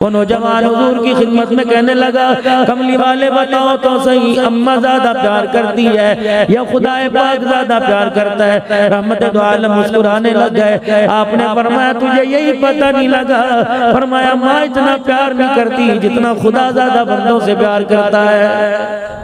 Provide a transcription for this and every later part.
वो नौजवान हुजूर की खिदमत में कहने लगा, कमली वाले बताओ तो सही, अम्मा ज्यादा प्यार करती है या खुदाए पाक ज्यादा प्यार करता है? रहमत दो आलम मुस्कुराने लग गए। आपने फरमाया तुझे यही पता नहीं लगा? फरमाया माँ इतना प्यार नहीं करती जितना खुदा ज्यादा बंदों से प्यार करता है।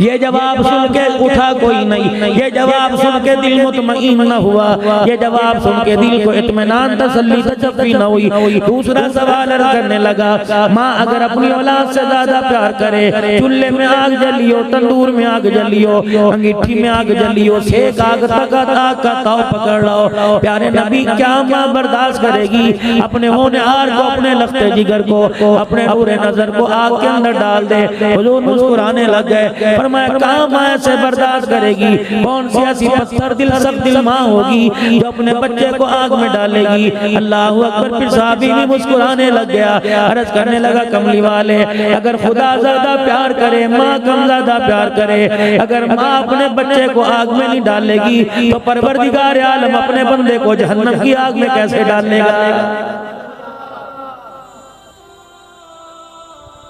ये जवाब सुन के उठा कोई नहीं, ये जवाब सुन के दिल मुतमईन न हुआ, ये जवाब सुन के दिल को इत्मीनान तसल्ली तजफ्फी न हुई। दूसरा सवाल अर्ज करने लगा, माँ अगर अपनी औलाद से ज्यादा प्यार करे, चूल्हे में आग जलियो, तंदूर में आग जलियो, अंगीठी में आग जलियो, सेक आग तक आग का ताव पकड़ लो, प्यारे नबी क्या माँ बर्दाश्त करेगी अपने होनहार को, अपने लफ्ते जिगर को, अपने नूरे नजर को आग के अंदर डाल दे? हुजूर मुस्कुराने लग गए। फरमाया कहाँ माँ से बर्दाश्त करेगी? कौन सी ऐसी पत्थर दिल सब दिल माँ होगी जो अपने बच्चे को आग में डालेगी? अल्लाह अकबर। फिर साहबी भी मुस्कुराने लग गया, अर्ज करने लगा, कमली वाले अगर खुदा ज्यादा प्यार करे, माँ कम ज्यादा प्यार करे, अगर माँ अपने बच्चे को आग में नहीं डालेगी तो परवरदिगार आलम अपने बंदे को जहन्नम की आग में कैसे डालेगा?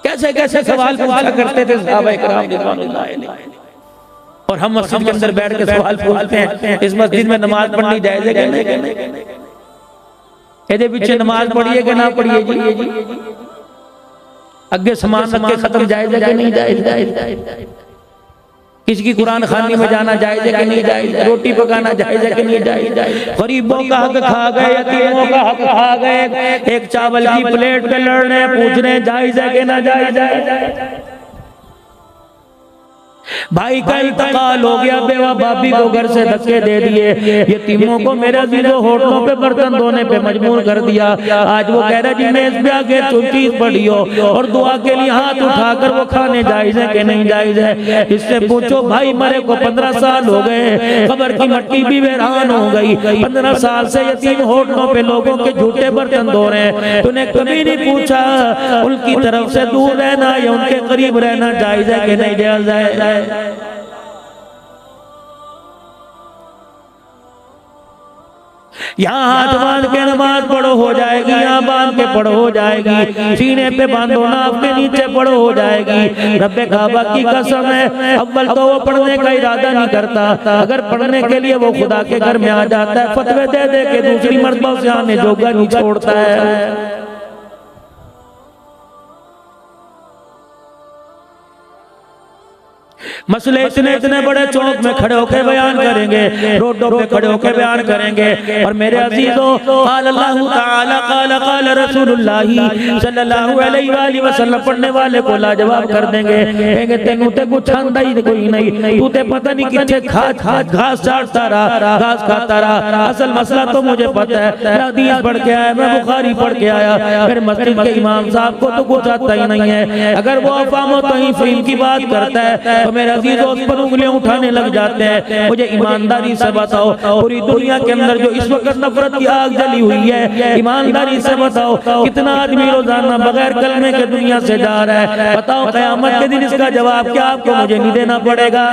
कैसे कैसे सवाल पूछा करते थे सहाबाए किराम रिज़वानुल्लाह अलैहिम। और हम मस्जिद के अंदर बैठ के सवाल पूछते हैं, इस मस्जिद में नमाज पढ़नी जायज़ है कि नहीं? ਇਹਦੇ पीछे नमाज पढ़िए कि ना पढ़िए जी? अगे समान रख के खत्म जायज़ है कि नहीं जायज़? किसकी कुरान खानी में जाना जायज़ है कि नहीं जायज़? रोटी पकाना जायज़ है कि नहीं जायज़? गरीबों का हक खा गए, यतीमों का हक खा गए, एक चावल की प्लेट पे लड़ने पूछने जायज़ है कि ना जायज़ है? भाई का इंतकाल हो गया, बेवा भाभी को घर से धक्के दे दिए, यतीमों को मेरे अजीजों होठों पे बर्तन धोने पे मजबूर कर दिया। आज वो कह रहा जी मेज़ पे आके चीज पड़ी हो और दुआ के लिए हाथ उठाकर वो खाने जायज़ है कि नहीं जायज़ है? इससे पूछो भाई मरे को 15 साल हो गए, कब्र की मिट्टी भी वीरान हो गई, 15 साल से यतीम होठों पे लोगों के झूठे बर्तन धो रहे हैं, तूने कभी नहीं पूछा उनकी तरफ से दूर रहना या उनके करीब रहना जायज़ है कि नहीं जायज़ है? यहाँ हाथ बांध के नमाज पढ़ो हो जाएगी, यहाँ बांध के पढ़ो हो जाएगी, सीने पे बांधो नाक के नीचे पढ़ो हो जाएगी। रब्बे काबा की कसम है, अव्वल तो वो पढ़ने का इरादा नहीं करता, अगर पढ़ने के लिए वो खुदा के घर में आ जाता है फतवे दे दे के दूसरी मर्तबा से आने जोगा नहीं छोड़ता है। मसले इतने बड़े चौक में खड़े होकर बयान करेंगे, रोडों पे खड़े होकर बयान करेंगे। और मेरे अजीजों, क़ाल अल्लाहु तआला क़ाल रसूलुल्लाह सल्लल्लाहु अलैहि वसल्लम पढ़ने वाले को लाजवाब कर देंगे, कहेंगे तेनू ते कुछ आंदा ही कोई नहीं, तू ते पता नहीं कितने घास चाटता रहा, घास खाता रहा। असल मसला तो मुझे पता है, मैं हदीस पढ़ के आया, मैं बुखारी पढ़ के आया, फिर मस्जिद के इमाम साहब को तो कुछ आता ही नहीं है। अगर वो अफ़ाम तो फ़हीम की बात करता है तो मेरे अजीजों उस पर उंगलियां उठाने लग जाते हैं। मुझे ईमानदारी से बताओ, पूरी दुनिया के अंदर जो इस वक्त नफरत की आग जली हुई है, ईमानदारी से बताओ कितना आदमी रोजाना बगैर कलमे के दुनिया से जा रहा है? बताओ क़यामत के दिन इसका जवाब क्या आपको मुझे नहीं देना पड़ेगा?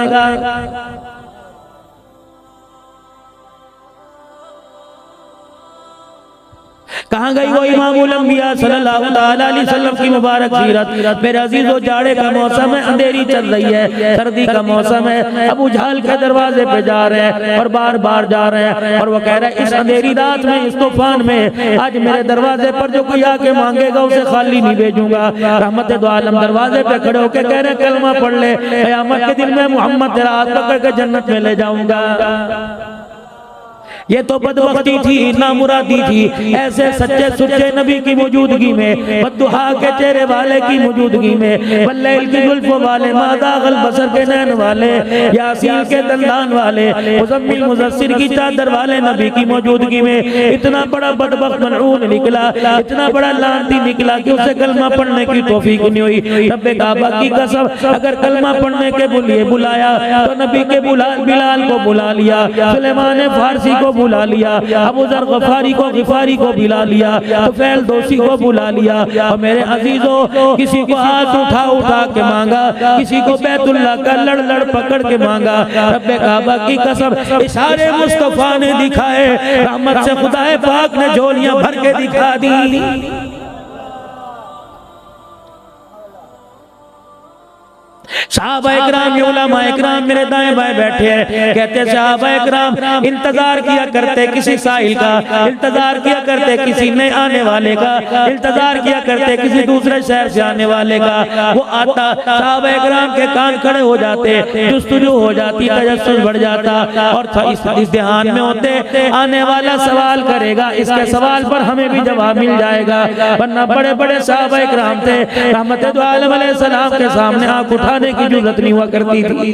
कहाँ गई वो इमामुल अंबिया सल्लल्लाहु अलैहि वसल्लम की मुबारक सीरत? मेरे अजीजों, जाड़े का मौसम है, अंधेरी चल रही है, सर्दी का मौसम है, अबू जहल के दरवाजे पे जा रहे हैं और बार बार जा रहे हैं और वो कह रहे हैं इस अंधेरी रात में, इस तूफान में आज मेरे दरवाजे पर जो कोई आके मांगेगा उसे खाली नहीं भेजूंगा। रहमत दो आलम दरवाजे पे खड़े होकर कह रहे कलमा पढ़ ले, क़यामत के दिन में मोहम्मद तेरा हाथ पकड़ के जन्नत में ले जाऊंगा। ये तो बदबख्ती थी, नामुरादी थी। ऐसे सच्चे सुच्चे नबी की मौजूदगी में, बद्दुहा के चेहरे वाले की मौजूदगी में, वल्लैल की जुल्फों वाले, मादागल बसर के नैन वाले, यासीन के दंदान वाले, मुज़म्मिल मुज़स्सिर की चादर वाले नबी की मौजूदगी में इतना बड़ा बदबख्त मलऊन निकला, इतना बड़ा लानती निकला कि उसे कलमा पढ़ने की तौफीक नहीं हुई। रब्बे काबा की कसम, अगर कलमा पढ़ने के लिए बुलाया तो नबी के बिलाल को बुला लिया, सुलेमान फारसी को बुला लिया, अबू जर गिफारी को बुला लिया, तुफैल दोसी को बुला लिया। और मेरे अजीजों, किसी को हाथ उठा के मांगा, किसी को बैतुल्लाह का लड़ पकड़ के मांगा। रब्बे काबा की कसम, इशारे मुस्तफा ने दिखाए, रहमत से खुदाए पाक ने झोलियां भर के दिखा दी। सहाबा-ए-किराम, उलमा-ए-किराम मेरे दाएं बाएं बैठे हैं, कहते सहाबा-ए-किराम इंतजार किया करते किसी साहिल का, इंतजार किया करते किसी नए आने वाले का, इंतजार किया करते किसी दूसरे शहर से आने वाले का। वो आता, सहाबा-ए-किराम के कान खड़े हो जाते, जुस्तजू हो जाती, तजस्सुस बढ़ जाता और इस ध्यान में होते आने वाला सवाल करेगा, इसके सवाल पर हमें भी जवाब मिल जाएगा। वरना बड़े बड़े सहाबा-ए-किराम थे, रहमत दो आलम अलैहिस्सलाम के सामने आंख उठाने की जरूरत नहीं हुआ करती थी।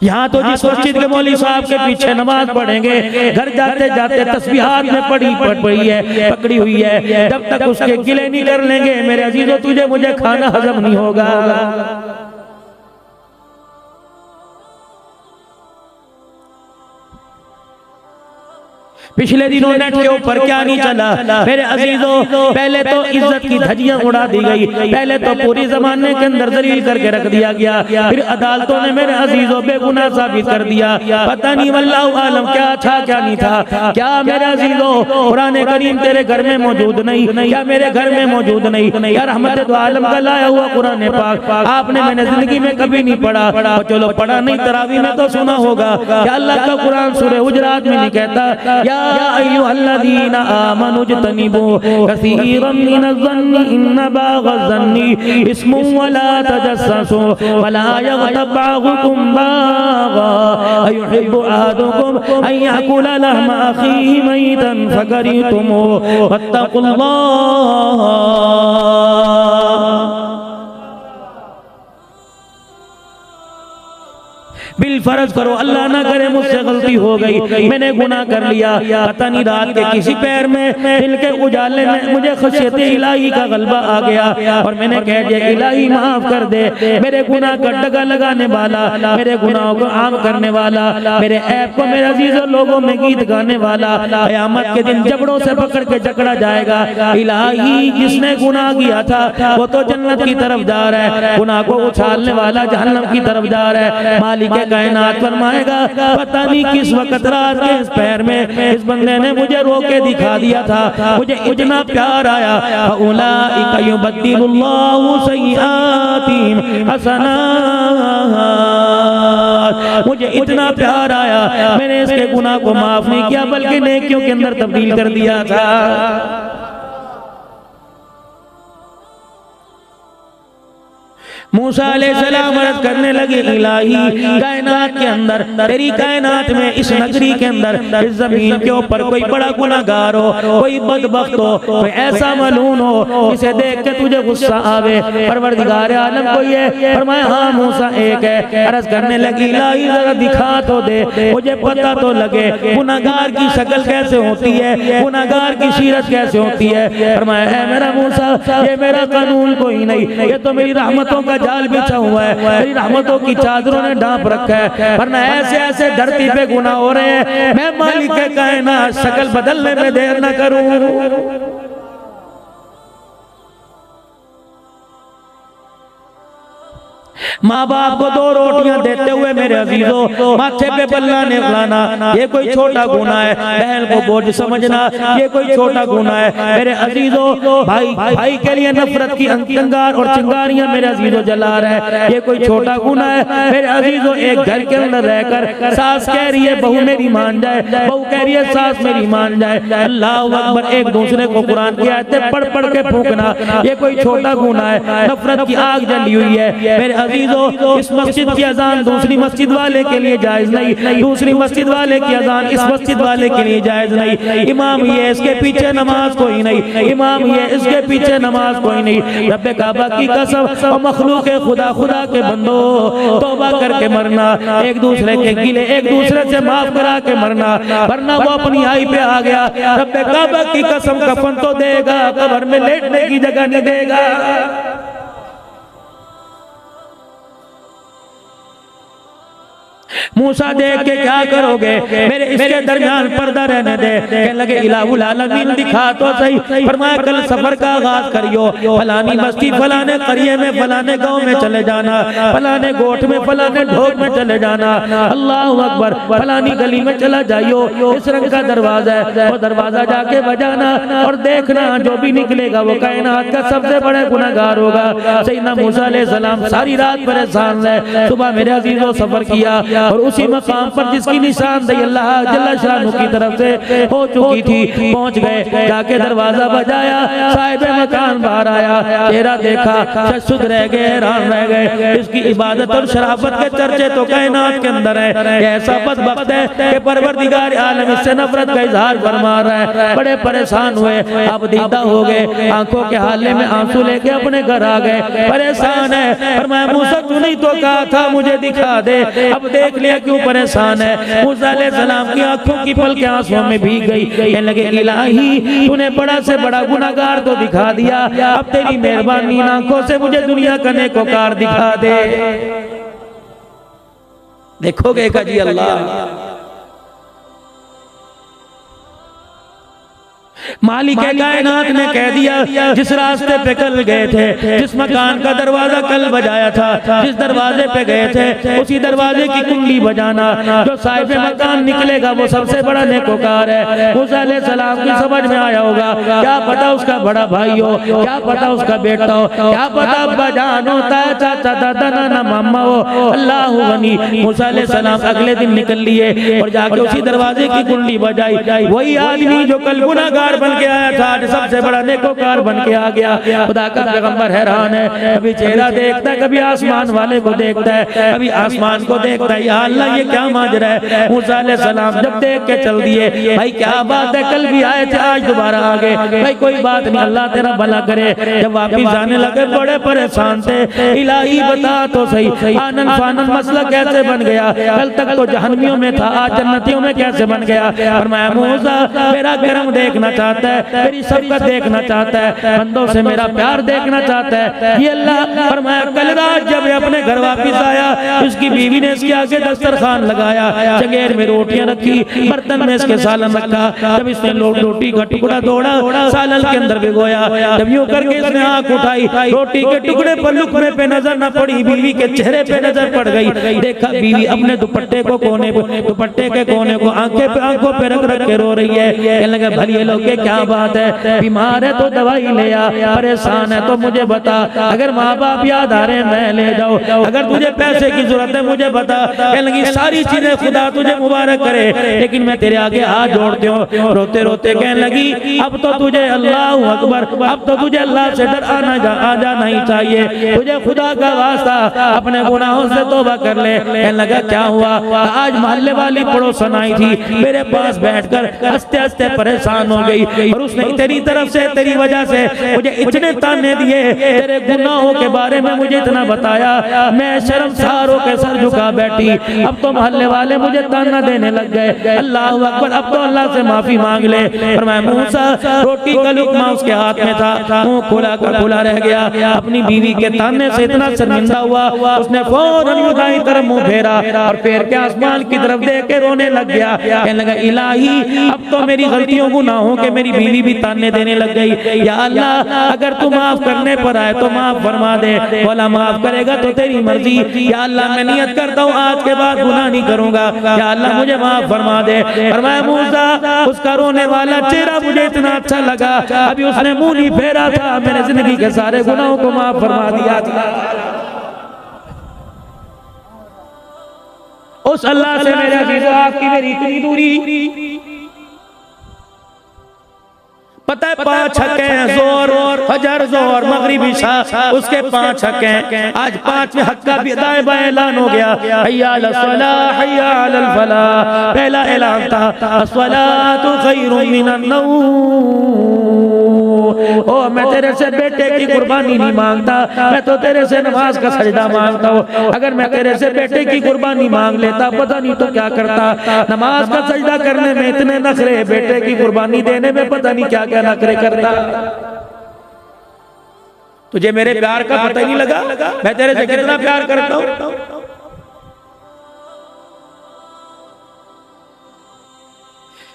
यहाँ तो जिस मस्जिद के मौलवी साहब के पीछे नमाज पढ़ेंगे, घर जाते जाते तस्बीहात में पकड़ी हुई है, जब तक उसके गिले नहीं कर लेंगे मेरे अजीजों, तुझे मुझे खाना हजम नहीं होगा। पिछले दिनों नेट के ऊपर क्या नहीं चला मेरे अजीजों, पहले तो इज्जत की धज्जियां उड़ा दी गई, पहले तो पूरी जमाने के अंदर जलील करके रख दिया गया, फिर अदालतों ने मेरे अजीजों बेगुनाह साबित कर दिया। पता नहीं वल्लाहु आलम क्या था क्या नहीं था। क्या मेरे अजीजों, कुरान करीम तेरे घर में मौजूद नहीं, क्या मेरे घर में मौजूद नहीं? यार रहमत दो आलम का लाया हुआ कुरान पाक आपने मैंने जिंदगी में कभी नहीं पढ़ा, चलो पढ़ा नहीं, तरावी में तो सुना होगा। क्या अल्लाह का कुरान सूरह हुजरात में नहीं कहता या अय्युहल्लज़ीना आमनू इज्तनिबू कसीरम मिनज़्ज़न्नि इन्न बाग़ज़्ज़न्नि इस्मुन वला तजस्ससू वला यग़्तब बाग़ुकुम बाग़ा अयुहिब्बु अहदुकुम अन याकुला लहमा अख़ीहि मैतन फकरिहतुमूहु वत्तक़ुल्लाह। बिल फर्ज करो, अल्लाह ना करे मुझसे गलती हो गई, मैंने गुनाह कर लिया, पता नहीं रात के किसी पैर में दिल के उजाले में मुझे खशियत इलाही का गलबा आ गया और मैंने कह दिया इलाही माफ कर दे, मेरे गुनाह का डगा लगाने वाला, मेरे गुनाहों को आम करने वाला, मेरे ऐब को मेरे अजीजों लोगों में गीत गाने वाला, क़यामत के दिन जबड़ों से पकड़ के जकड़ा जाएगा। इलाही जिसने गुनाह किया था वो तो जन्नत की तरफ जा रहा है, गुनाह को उछालने वाला जहन्नम की तरफ जा रहा है। मालिक कायनात फरमाएगा पता नहीं किस वक्त रात के इस पैर में इस बंदे ने मुझे रोके दिखा दिया था, मुझे इतना प्यार आया, उलाइका युबद्दिलुल्लाहु सय्यिआतिहिम हसनात, मुझे इतना प्यार आया मैंने इसके गुनाह को माफ नहीं किया बल्कि नेकियों के अंदर तब्दील कर दिया था। मूसा अलैहिस्सलाम अर्ज़ करने लगे इलाही कायनात के अंदर, तेरी कायनात में इस नगरी के अंदर इस जमीन के ऊपर कोई बड़ा गुनाहगार हो, कोई बदबख्त हो, कोई ऐसा मलून हो जिसे देख के तुझे गुस्सा आवे, परवरदिगार आलम कोई है? फरमाया हाँ मूसा एक है। अर्ज़ करने लगी इलाही जरा दिखा तो दे, मुझे पता तो लगे गुनाहगार की शक्ल कैसे होती है, गुनाहगार की सीरत कैसे होती है। फरमाया है मेरा मूसा ये मेरा कानून कोई नहीं, ये तो मेरी रहमतों का जाल बिछा हुआ है, मेरी रहमतों की चादरों ने ढांप रखा है, वरना ऐसे ऐसे धरती पे गुनाह हो रहे हैं, मैं मालिक कायनात शक्ल बदलने में देर न करूं। माँ बाप को दो रोटियां देते हुए मेरे अजीजों माथे पे बल्ला निकलाना ये कोई छोटा गुनाह है, बहन को बोझ समझना ये कोई छोटा गुनाह है। मेरे अजीजों भाई के लिए नफरत की अंगार और चिंगारियां मेरे अजीजों जला रहा है, ये कोई छोटा गुनाह है। मेरे अजीजों एक घर के अंदर रहकर सास कह रही है बहू मेरी मान जाए, बहू कह रही है सास मेरी मान जाए, अल्लाह अकबर, एक दूसरे को कुरान की आयतें पढ़ पढ़ के फूंकना ये कोई छोटा गुनाह है। नफरत की आग जली हुई है। मेरे अजीजों इस मस्जिद की अजान दूसरी मस्जिद वाले के लिए जायज नहीं, दूसरी मस्जिद वाले की अजान इस मस्जिद वाले के लिए जायज नहीं। इमाम ये इसके पीछे नमाज कोई नहीं, इमाम ये इसके पीछे नमाज कोई नहीं। रब्बे काबा की कसम और मखलूक खुदा के बंदो तौबा करके मरना, एक दूसरे के गिले एक दूसरे से माफ करा के मरना, वरना वो अपनी आई पे आ गया रब्बे काबा की कसम कफन तो देगा, कब्र में लेटने की जगह नहीं देगा। मूसा देख के क्या करोगे, मेरे इसके दरमियान पर्दा रहने दे। कहने लगे इलाहुल आलमीन दिखा तो सही। फरमाया कल सफर का आगाज करियो, फलानी बस्ती फलाने करिए में फलाने गांव में चले जाना, फलाने गोठ में फलाने ढोक में चले जाना, अल्लाह अकबर, फलानी गली में चला जाइयो, इस रंग का दरवाजा है, वो दरवाजा जाके बजाना और देखना जो भी निकलेगा वो कायनात का सबसे बड़ा गुनहगार होगा। सैयदना मूसा अलैहिस्सलाम सारी रात परेशान रहे, सुबह मेरे अजीजों सफर किया और उसी मकाम पर जिसकी निशानदेही अल्लाह जल्ल शानहू की तरफ से हो चुकी थी पहुंच गए। जाके दरवाजा बजाया, साहिब मकान बाहर आया, चेहरा देखा, शशुद रह गए, हैरान रह गए। इसकी इबादत और शराफत के चर्चे तो कायनात के अंदर है। ऐसा बदबख्त है कि परवरदिगार आलम इससे नफरत का इजहार फरमा रहा है। बड़े परेशान हुए, अब दीदा हो गए, आंखों के हाले में आंसू लेके अपने घर आ गए, परेशान है। फरमाया मूसा तूने तो कहा था मुझे दिखा दे, अब देख लिया क्यों परेशान है। मूसा अलैहिस्सलाम की आंखों की पलकें आंसुओं में भीग गई। कहने लगे इलाही तूने बड़ा से बड़ा गुनाहगार तो दिखा दिया, अब तेरी मेहरबानी आंखों से मुझे दुनिया का नेकोकार दिखा दे। देखोगे का जी अल्लाह मालिक कायनात ने कह दिया जिस रास्ते पे कल गए थे, जिस मकान का दरवाजा कल बजाया था, जिस दरवाजे पे गए थे उसी दरवाजे की कुंडी बजाना। जो साहिब मकान निकलेगा वो सबसे बड़ा नेकोकार है। मूसा अलैहिस्सलाम की समझ में आया होगा, क्या पता उसका बड़ा भाई हो, क्या पता उसका बेटा हो, क्या पता अब्बा जान होता है, चाचा दादा नाना मामा हो, अल्लाह गनी। मूसा अलैहिस्सलाम अगले दिन निकल लिए और जाके उसी दरवाजे की कुंडी बजाई। वही आदमी जो कल गुनाहगार बन के आया था आज सबसे बड़ा नेकोकार बन के आ गया। खुदा का पैगंबर हैरान है, कभी चेहरा देखता है, कभी आसमान वाले को देखता है, कभी आसमान को देखता है, या अल्लाह ये क्या माजरा है। मूसा अलैहिस्सलाम जब देख के चल दिए, भाई क्या बात है, कल भी आए थे आज दोबारा आ गए, भाई कोई बात नहीं अल्लाह तेरा भला करे। जब वापिस आने लगे बड़े परेशान थे, इलाही बता तो सही आनन फानन मसला कैसे बन गया, कल तक तो जहन्नमियों में था आज जन्नतियों में कैसे बन गया। फरमाया मूसा मेरा करम देखना चाहता है, मेरी सबकत देखना चाहता है, बंदों से मेरा प्यार देखना चाहता है। ये अल्लाह फरमाया कल रात जब अपने घर वापस आया, उसकी बीवी ने इसके आगे दस्तरखान लगाया, चंगेर में रोटियां रखी, बर्तन में इसके सालन रखा। जब इसने रोटी का टुकड़ा तोड़ा, सालन के अंदर भिगोया, जब यूं करके इसने आंख उठाई, रोटी के टुकड़े पर लुकमे पे नजर न पड़ी, बीवी के चेहरे पे नजर पड़ गई। देखा बीवी अपने दुपट्टे को कोने दुपट्टे के कोने को आंखों पे रख रख के रो रही है। कहने लगे भली लोग क्या बात है, बीमार है तो दवाई ले आ, परेशान है तो मुझे बता, अगर माँ बाप याद आ रहे हैं मैं ले जाऊं, अगर तुझे पैसे की जरूरत है मुझे बता। कहने लगी सारी चीजें खुदा तुझे मुबारक करे, लेकिन मैं तेरे आगे हाथ जोड़ती हूँ। रोते रोते कहने लगी अब तो तुझे अल्लाह अकबर, अब तो तुझे अल्लाह से डर आ जाना ही चाहिए, तुझे खुदा का वास्ता अपने गुनाहों से तौबा कर ले। कहने लगा क्या हुआ, आज मोहल्ले वाली पड़ोसन आई थी, मेरे पास बैठकर हंसते हंसते परेशान हो गई और उसने तेरी तरफ से तेरी वजह से मुझे इतने ताने दिए, तेरे गुनाहों के बारे में मुझे इतना बताया, मैं शर्मसार होकर सर झुका बैठी। अब तो मोहल्ले वाले मुझे ताना देने लग गए, अल्लाह अकबर, अब तो अल्लाह से माफी मांग ले। और मैं मूसा रोटी का लुकमा उसके हाथ में था, मुंह खुला का खुला रह गया। अपनी बीवी के ताने से इतना शर्मिंदा हुआ, उसने फौरन दाईं तरफ मुंह फेरा और पैर के आसमान की तरफ देख के रोने लग गया। कहने लगा इलाही अब तो मेरी गलतियों गुनाहों के मेरी बीवी भी ताने देने लग गई, या अल्लाह अगर तू माफ करने पर आए तो माफ फरमा दे, बोला माफ करेगा तो तेरी मर्जी, या अल्लाह मैं नियत करता हूँ आज के बाद गुनाह नहीं करूंगा, या अल्लाह मुझे माफ फरमा दे। फरमाया मूसा उसका रोने वाला चेहरा मुझे इतना अच्छा लगा, अभी उसने मुंह नहीं फेरा था, मैंने जिंदगी के सारे गुनाहों को माफ फरमा दिया था। उस अल्लाह से मेरे अजीजों आपकी मेरी इतनी दूरी, पता है 5 छक्के हैं, जोर फजर जोर मगरिबी इशा, उसके 5 छक्के हैं। आज 5वें हक का भी दाएं बाएं ऐलान हो गया, हय्या अलस सलाह हय्या अलल फलाह। पहला ऐलान था अस्सलातु खैरुम मिनन नौम, ओ मैं तेरे से बेटे की कुर्बानी नहीं मांगता, मैं तो तेरे से नमाज का सजदा मांगता हूँ। अगर मैं तेरे से बेटे की कुर्बानी मांग लेता पता नहीं तो क्या करता, नमाज का सजदा करने में इतने नखरे, बेटे की कुर्बानी देने में पता नहीं क्या क्या नखरे करता। तुझे मेरे प्यार का पता ही नहीं लगा, मैं तेरे से कितना प्यार करता हूँ।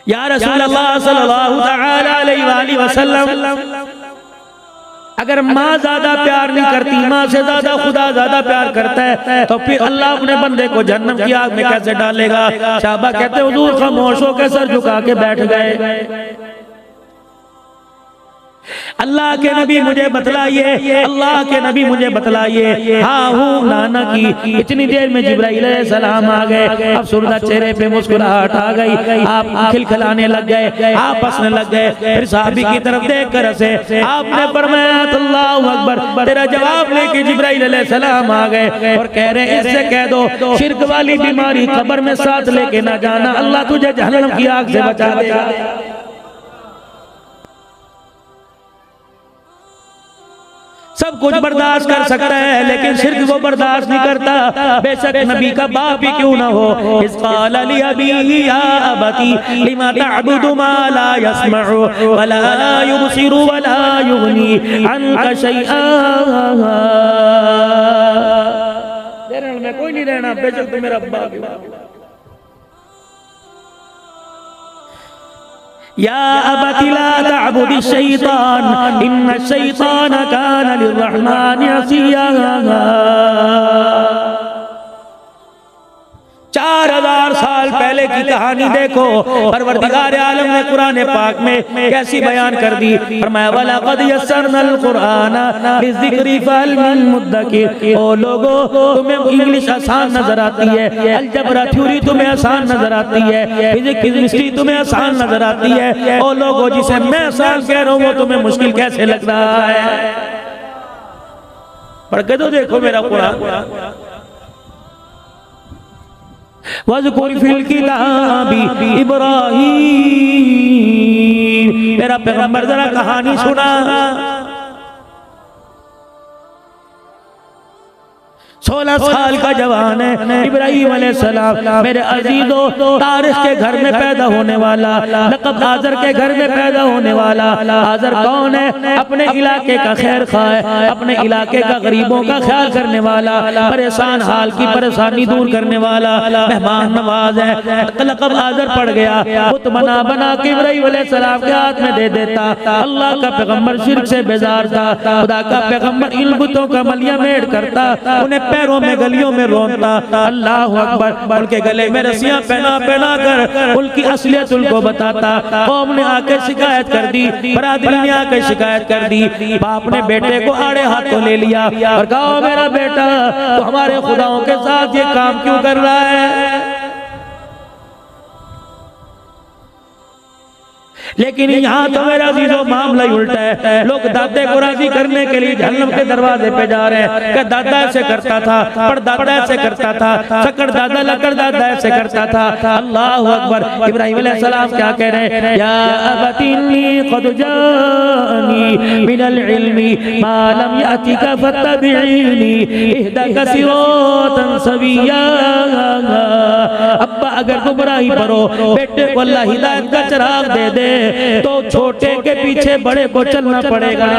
या रसूल अल्लाह सल्लल्लाहु तआला अलैहि वसल्लम, अगर माँ ज्यादा प्यार नहीं करती, माँ से ज्यादा खुदा ज्यादा प्यार करता है, तो फिर अल्लाह अपने बंदे को जहन्नम की आग में कैसे डालेगा? साहबा कहते हुजूर खामोश होकर सर झुका के बैठ गए। अल्लाह के नबी मुझे बतलाइए, अल्लाह के नबी मुझे बतलाइए। हाँ हूँ नाना की। इतनी देर में जिब्राइल अलैहिस्सलाम आ गए। अब सुरदा चेहरे पे मुस्कुराहट आ गई, आप खिलखिलाने लग गए, आप हंसने लग गए। फिर साहबी की तरफ देख कर हंसे। आपने फरमाया अल्लाहु अकबर। तेरा जवाब लेके जिब्राइल अलैहिस्सलाम आ गए और कह रहे हैं इससे कह दो शिर्क वाली बीमारी कब्र में साथ लेके ना जाना, अल्लाह तुझे जहन्नम की आग से बचा देगा। सब कुछ बर्दाश्त कर सकता है लेकिन शिर्क वो बर्दाश्त नहीं करता, बेशक नबी का बाप ही क्यों ना हो। इस क़ाल लि अबीही या अबती लिमा तअबुदु मा ला यस्मउ वला युबसिरु वला युगनी अन्का शैआ। तेरे में कोई नहीं रहना, बेशक तू मेरा बाप है। या अबती ला तअबुदि शैतान इन्न शैतान कान लिर्रहमानि असिया। 4000 साल पहले की कहानी देखो, परवरदिगार आलम ने कुरान पाक में कैसी बयान कर दी। फरमाया वलक़द यस्सरनल कुराना लिज़िक्रि फहल मिन मुद्दकिर। ओ लोगो तुम्हें इंग्लिश आसान नजर आती है, अलजबरा थ्योरी तुम्हें आसान नजर आती है, फिजिक्स केमिस्ट्री तुम्हें आसान नजर आती है। ओ लोगो जिसे मैं आसान कह रहा हूँ वो तुम्हें मुश्किल कैसे लग रहा है? पढ़ के तो देखो मेरा कुरान। वज़कुर फिल किताबी इब्राहीम। मेरा पैगंबर जरा कहानी सुना। 16 साल का जवान है इब्राहीम अलैहिस्सलाम, मेरे अजीजों तारिक के घर में पैदा होने वाला, लक़ब आज़र के घर में पैदा होने वाला। आज़र कौन है? अपने इलाके का खैर ख़्वाह है, अपने इलाके का गरीबों का ख्याल करने वाला, परेशान हाल की परेशानी दूर करने वाला, मेहमान नवाज है। लक़ब आज़र पड़ गया, बुत बना बना के इब्राहीम अलैहिस्सलाम के हाथ में दे देता। अल्लाह का पैगंबर शिर्क से बेजार था, खुदा का पैगंबर इन बुतों का मलिया मेड़ करता, उन्हें पैरों में गलियों में रोनता। अल्लाह अकबर। उनके गले में रस्सियां पहना पहना कर उनकी असलियत उनको बताता। कौम ने आकर शिकायत कर दी, बरादरी ने आकर शिकायत कर दी। बाप ने बेटे को आड़े हाथों ले लिया और कहा मेरा बेटा तो हमारे खुदाओं के साथ ये काम क्यों कर रहा है? लेकिन यहाँ तो मेरा अजीजों मामला ही उल्टा है। लोग दादे को राजी करने के लिए जहन्नम के दरवाजे पे जा रहे हैं कि दादा ऐसे करता था, परदादा ऐसे करता था, सकड़ दादा लकड़ दादा ऐसे करता था। अल्लाह अकबर। इब्राहीम अलैहिस्सलाम क्या कह रहे हैं? या अबती इन्नी क़द जाअनी मिनल इल्मी मा लम यातिका फत्तबिईनी इहदका सिरातन सविय्या। अब्बा अगर गुमराही परो बेटे को अल्लाह हिदायत का चिराग दे दे तो छोटे के पीछे बड़े को चलना पड़ेगा।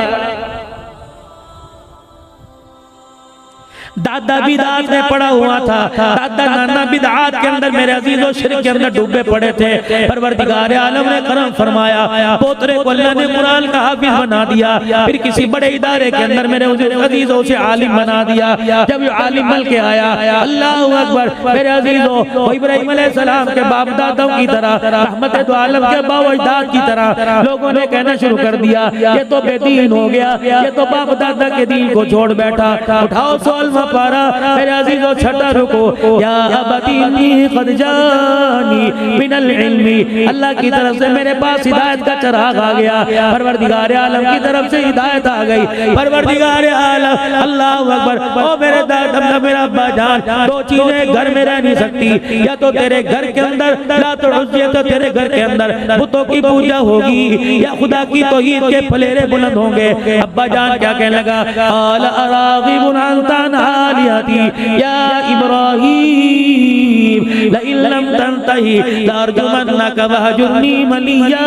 दादा बिदात में पड़ा हुआ था, दादा नाना बिदात के अंदर मेरे अजीजों शिर्क के अंदर डूबे पड़े थे। परवरदिगार आलम ने करम फरमाया, पोतरे को अल्लाह ने कुरान का हाफिज बना दिया, फिर किसी बड़े इदारे के अंदर मेरे अजीजों से आलिम बना दिया। जब ये आलिम बन के आया, अल्लाह अकबर, मेरे अजीजों इब्राहीम अलैहिस्सलाम के बाप दादाओं की तरह, रहमत दो आलम के बावजदाद की तरह लोगों ने कहना शुरू कर दिया ये तो बेदीन हो गया, ये तो बाप दादा के दीन को छोड़ बैठा। उठाओ सोल पारा मेरे अजीजों छठा रुको। या अबती इन्नी क़द जानी मिनल इल्मी। अल्लाह की तरफ से मेरे पास हिदायत का चिराग आ गया, परवरदिगार आलम की तरफ से हिदायत आ गई। परवरदिगार आलम अल्लाह अकबर। ओ मेरे दादा मेरा अब्बा जान, दो चीजें घर में रह नहीं सकती, या तो तेरे घर के अंदर लात उज़्ज़ा, तो तेरे घर के अंदर बुतों की पूजा होगी, या खुदा की तौहीद के फलेरे बुलंद होंगे। अब्बा जान क्या कहने लगा? क़ाल अराग़िबुन अंता आलिहती या इब्राहीम लइन लम तंतही लारजुमन्नका वहजुरनी मलिया।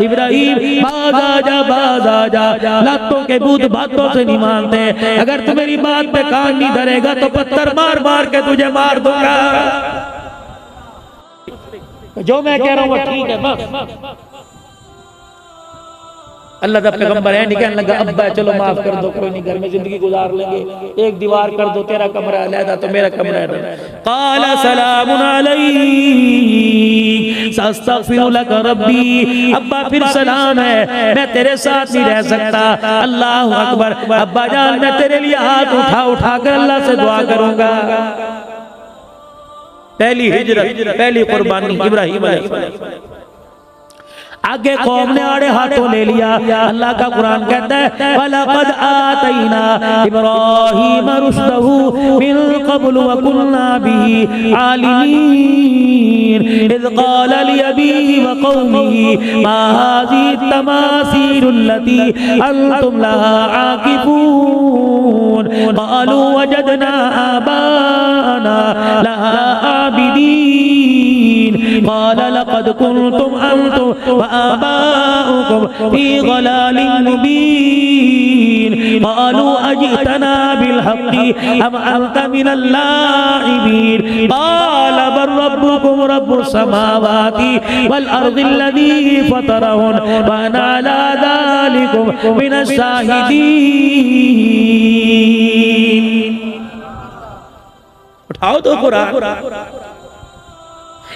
इब्राहीम बाज आजा, लातों के भूत बातों से नहीं मानते। अगर तू मेरी बात पे कान नहीं धरेगा तो पत्थर मार मार के तुझे मार दूंगा। जो मैं कह रहा हूँ वो ठीक है बस। अल्लाह का पैगंबर है, निकलने लगा, अब्बा चलो माफ कर दो, कोई नहीं, घर में जिंदगी गुजार लेंगे, एक दीवार कर दो, तेरा कमरा अलहदा तो मेरा कमरा अलहदा। क़ाला सलामुन अलैक सअस्तग़फिरु लक रब्बी, अब्बा फिर सलाम है, मैं तेरे साथ नहीं रह सकता। अल्लाह अकबर, अब्बा जान मैं तेरे लिए हाथ उठा कर अल्लाह से दुआ करूंगा। पहली हिजरत, पहली कुर्बानी इब्राहिम अलैहिस्सलाम। आगे कौम ने आड़े हाथों ले लिया। अल्लाह का कुरान कहता है वलक़द आतैना इब्राहीम रुश्दहू मिन क़ब्लु व कुन्ना बिही आलिमीन इज़ क़ाल लिअबीही व क़ौमिही मा हाज़िही तमासीलुल्लती अंतुम लहा आकिफून क़ालू वजदना आबाअना लहा आबिदीन क़ाल लक़द कुन्तुम अंतुम आबाउकुम फी ज़लालिन मुबीन क़ालू अजि'तना बिल हक़्क़ि अम अंत मिनल लाइबीन क़ाल बल रब्बुकुम रब्बुस समावाति वल अर्दिल्लज़ी फ़तरहुन व अना अला ज़ालिकुम मिनश शाहिदीन। उठाओ तो कुरान।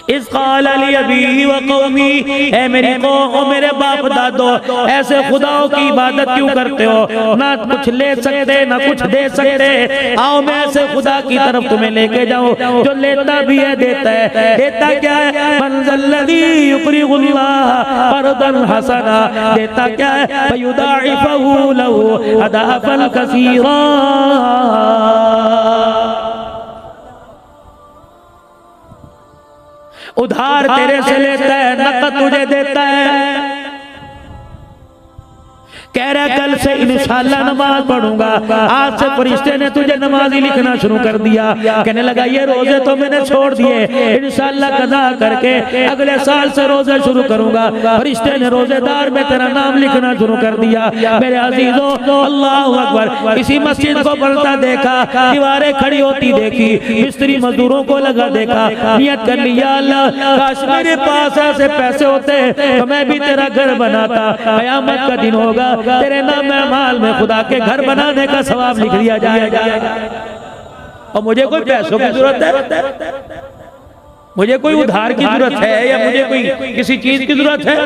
इस क़ाल लिअबीही व क़ौमी, ऐ मेरी कौम और मेरे बाप दादो, ऐसे खुदाओं की इबादत क्यों करते हो? ना कुछ ले सकते ना कुछ दे सकते। आओ मैं ऐसे खुदा की तरफ तुम्हें लेके जाऊं जो लेता भी है देता है। देता क्या है? मन ज़ल्लज़ी युक़रिज़ुल्लाह क़र्ज़न हसना, देता क्या है? फ़युदाइफ़हु लहू अदाफ़न कसीरा। उधार तेरे से लेता है, नकद तुझे देता है। कह रहा कल से इंशाअल्लाह नमाज पढ़ूंगा, आज से फरिश्ते ने तुझे नमाजी लिखना शुरू कर दिया। कहने लगा ये रोजे तो मैंने छोड़ दिए, इंशाअल्लाह कज़ा करके अगले साल से रोजे शुरू करूंगा। फरिश्ते ने रोजेदार में तेरा नाम लिखना शुरू कर दिया। मेरे अजीजों अल्लाहु अकबर, इसी मस्जिद को बनता देखा, दीवारें खड़ी होती देखी, मिस्त्री मजदूरों को लगा देखा, नियत कर लिया अल्लाह काश मेरे पास ऐसे पैसे होते तो मैं भी तेरा घर बनाता। क़यामत का दिन होगा, तेरे नाम माल में खुदा के घर बनाने का सवाब लिख दिया जाएगा। और मुझे कोई पैसों की जरूरत है? मुझे कोई उधार की जरूरत है या मुझे कोई किसी चीज की जरूरत है?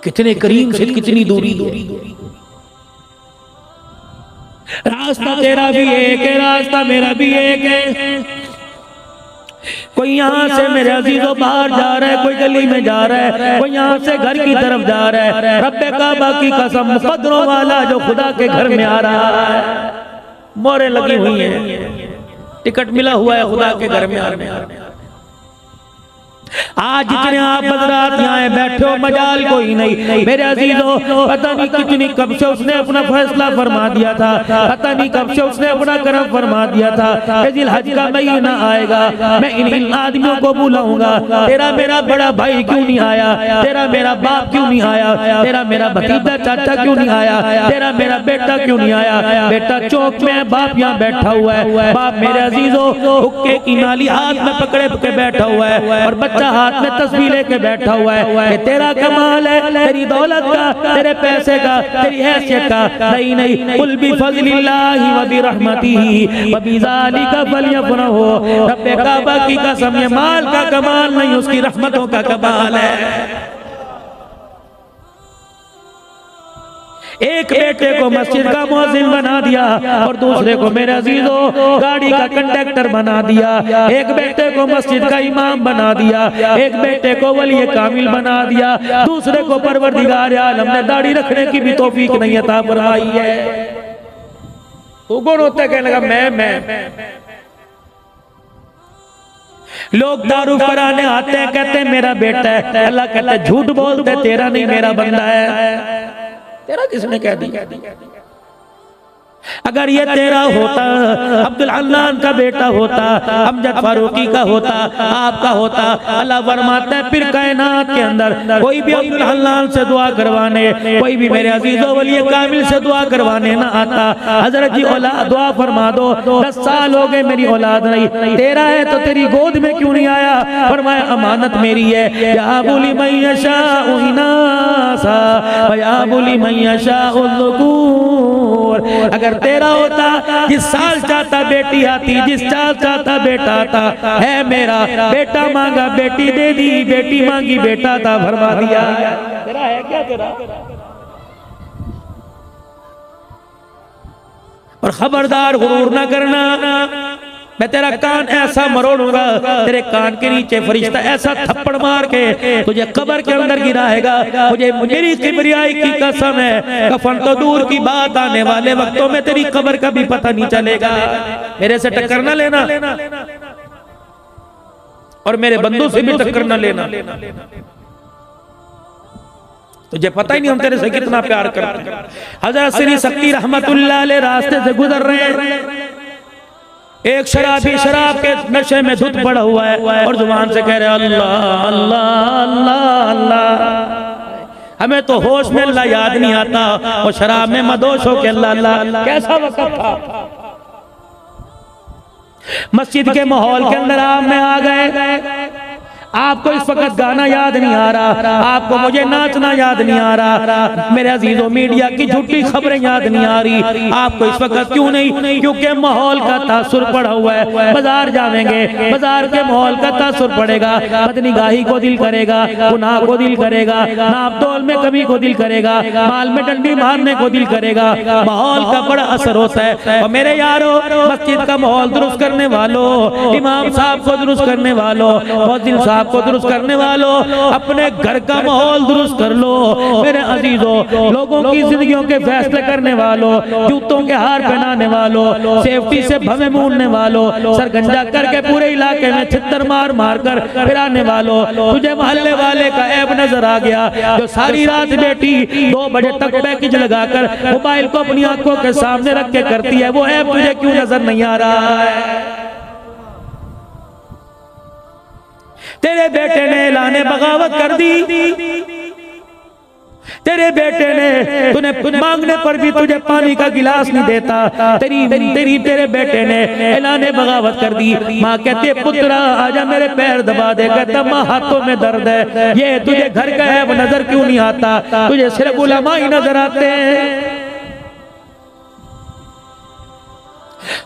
कितने करीम से कितनी दूरी। रास्ता तेरा भी एक है, रास्ता मेरा भी एक है। कोई यहाँ से मेरे अजीजों बाहर जा रहा है, कोई गली में जा रहा है, कोई यहाँ से घर की तरफ जा रहा है। रब्बे काबा की कसम, कदरों वाला जो खुदा के घर में आ रहा है, मोहरें लगी हुई हैं, टिकट मिला हुआ है खुदा के घर में आने। आज जितने आप बदरात यहाँ बैठे हो, मजाल कोई नहीं। मेरे अजीजों पता नहीं कितनी कब से उसने अपना फैसला फरमा दिया था, पता नहीं कब से उसने अपना करम फरमा दिया था कि जिलहज का महीना आएगा, मैं इन आदमियों को बुलाऊंगा। तेरा मेरा बड़ा भाई क्यों नहीं आया? तेरा मेरा बाप क्यों नहीं आया? तेरा मेरा भतीजा चाचा क्यों नहीं आया? तेरा मेरा बेटा क्यों नहीं आया? बेटा चौक में, बाप यहाँ बैठा हुआ है। बाप मेरे अजीजों हुक्के की नाली हाथ में पकड़े के बैठा हुआ है और बच्चा हाथ में तस्वीर लेके बैठा हुआ है। तेरा कमाल है, तेरी दौलत का, तेरे पैसे का, तेरी हैसियत का नहीं। कुल बिफज़लिल्लाहि व बिरहमतिही व बिज़ालिका फलयफ़रहू। रब्बे काबा की कसम, ये माल का कमाल नहीं, उसकी रहमतों का कमाल है। एक बेटे को मस्जिद का मुअज्जिन बना दिया और दूसरे को मेरे अजीजों गाड़ी का कंडक्टर बना दिया। एक बेटे को मस्जिद का इमाम बना दिया, एक बेटे को वली कामिल बना दिया, दूसरे को परवरदिगार आलम ने दाढ़ी रखने की भी तौफीक नहीं अता फरमाई है। तो कौन होता है कहने लगा मैं। लोग दारू कराने आते हैं, कहते हैं मेरा बेटा है। अल्लाह कहता है झूठ बोलते, तेरा नहीं मेरा बंदा है। तेरा किसने कह दिया? अगर ये तेरा होता, अब्दुल हन्नान का बेटा होता, अमजद फारूकी का होता, आपका होता, अल्लाह फरमाता है फिर कायनात के अंदर कोई भी अब्दुल हन्नान से दुआ करवाने, कोई भी मेरे अजीजों वली कामिल से दुआ करवाने ना आता। हजरत जी औलाद दुआ फरमा दो, 10 साल हो गए मेरी औलाद नहीं, तेरा है तो तेरी गोद में क्यों नहीं आया? फरमाया अमानत मेरी है, या बुली मैयशा इनासा या बुली मैयशा ज़ुकूर। अगर तेरा होता, जिस साल चाहता बेटी आती, जिस साल चाहता बेटा आता, है मेरा बेटा मांगा बेटी दे दी, बेटी मांगी बेटा था फरमा दिया। तेरा है क्या? तेरा और खबरदार गुरूर ना करना, मैं तेरा कान ऐसा मरोड़ूंगा, तेरे कान के नीचे फरिश्ता ऐसा थप्पड़ मार के तुझे कब्र के अंदर गिराएगा। मुझे मेरी किबरियाई की कसम है, कफन तो दूर की बात, आने वाले वक्तों में तेरी कब्र का भी पता नहीं चलेगा। मेरे से टक्कर ना लेना और मेरे बंदों से भी टक्कर ना लेना। तुझे पता ही नहीं हम तेरे से कितना प्यार करते हैं। हज़रत श्री शक्ति रहमतुल्लाह अलैह रास्ते से गुजर रहे हैं, एक शराबी शराब के नशे में धुत पड़ा हुआ है और जुबान से कह रहे अल्लाह अल्लाह अल्लाह अल्लाह। हमें तो होश में अल्लाह याद नहीं आता और शराब में मदोश हो के अल्लाह अल्लाह। कैसा वक्त था? मस्जिद के माहौल के अंदर आप में आ गए। आपको इस वक्त गाना याद नहीं आ रहा, आपको मुझे नाचना याद नहीं आ रहा, मेरे अजीजों मीडिया की झूठी खबरें याद नहीं आ रही। आपको इस वक्त क्यों नहीं? क्योंकि माहौल का तासुर पड़ा हुआ है। बाजार जाएंगे, बाजार के माहौल का तासुर पड़ेगा, बदनिगाही को दिल करेगा, गुनाह को दिल करेगा, नाप तोल में कमी को दिल करेगा, माल में डंडी मारने को दिल करेगा। माहौल का बड़ा असर होता है। और मेरे यारों, मस्जिद का माहौल दुरुस्त करने वालों, इमाम साहब को दुरुस्त करने वालों, मुअज्जिन साहब को दुरुस्त करने वालों, अपने घर का माहौल दुरुस्त कर लो। मेरे अजीजों, लोगों की जिंदगियों के फैसले करने वालों, जूतों के हार पहनाने वालों, सेफ्टी से भवे मूड़ने वालों, सरगंजा करके पूरे इलाके में छितर मार मार कर फिराने वालों, तुझे मोहल्ले वाले का ऐब नजर आ गया जो सारी रात बेटी 2 बजे तक पैकेज लगाकर मोबाइल को अपनी आंखों के सामने रख के करती है, वो ऐब तुझे क्यों नजर नहीं आ रहा है? तेरे बेटे ने ऐलाने बगावत कर दी, तेरे बेटे ने तूने मांगने पर भी तुझे पानी का गिलास नहीं देता। तेरे बेटे ने ऐलाने बगावत कर दी। माँ कहती पुत्रा आजा मेरे पैर दबा दे, कहता माँ हाथों में दर्द है। ये तुझे घर का ऐब नजर क्यों नहीं आता? तुझे सिर्फ उलमा ही नजर आते हैं।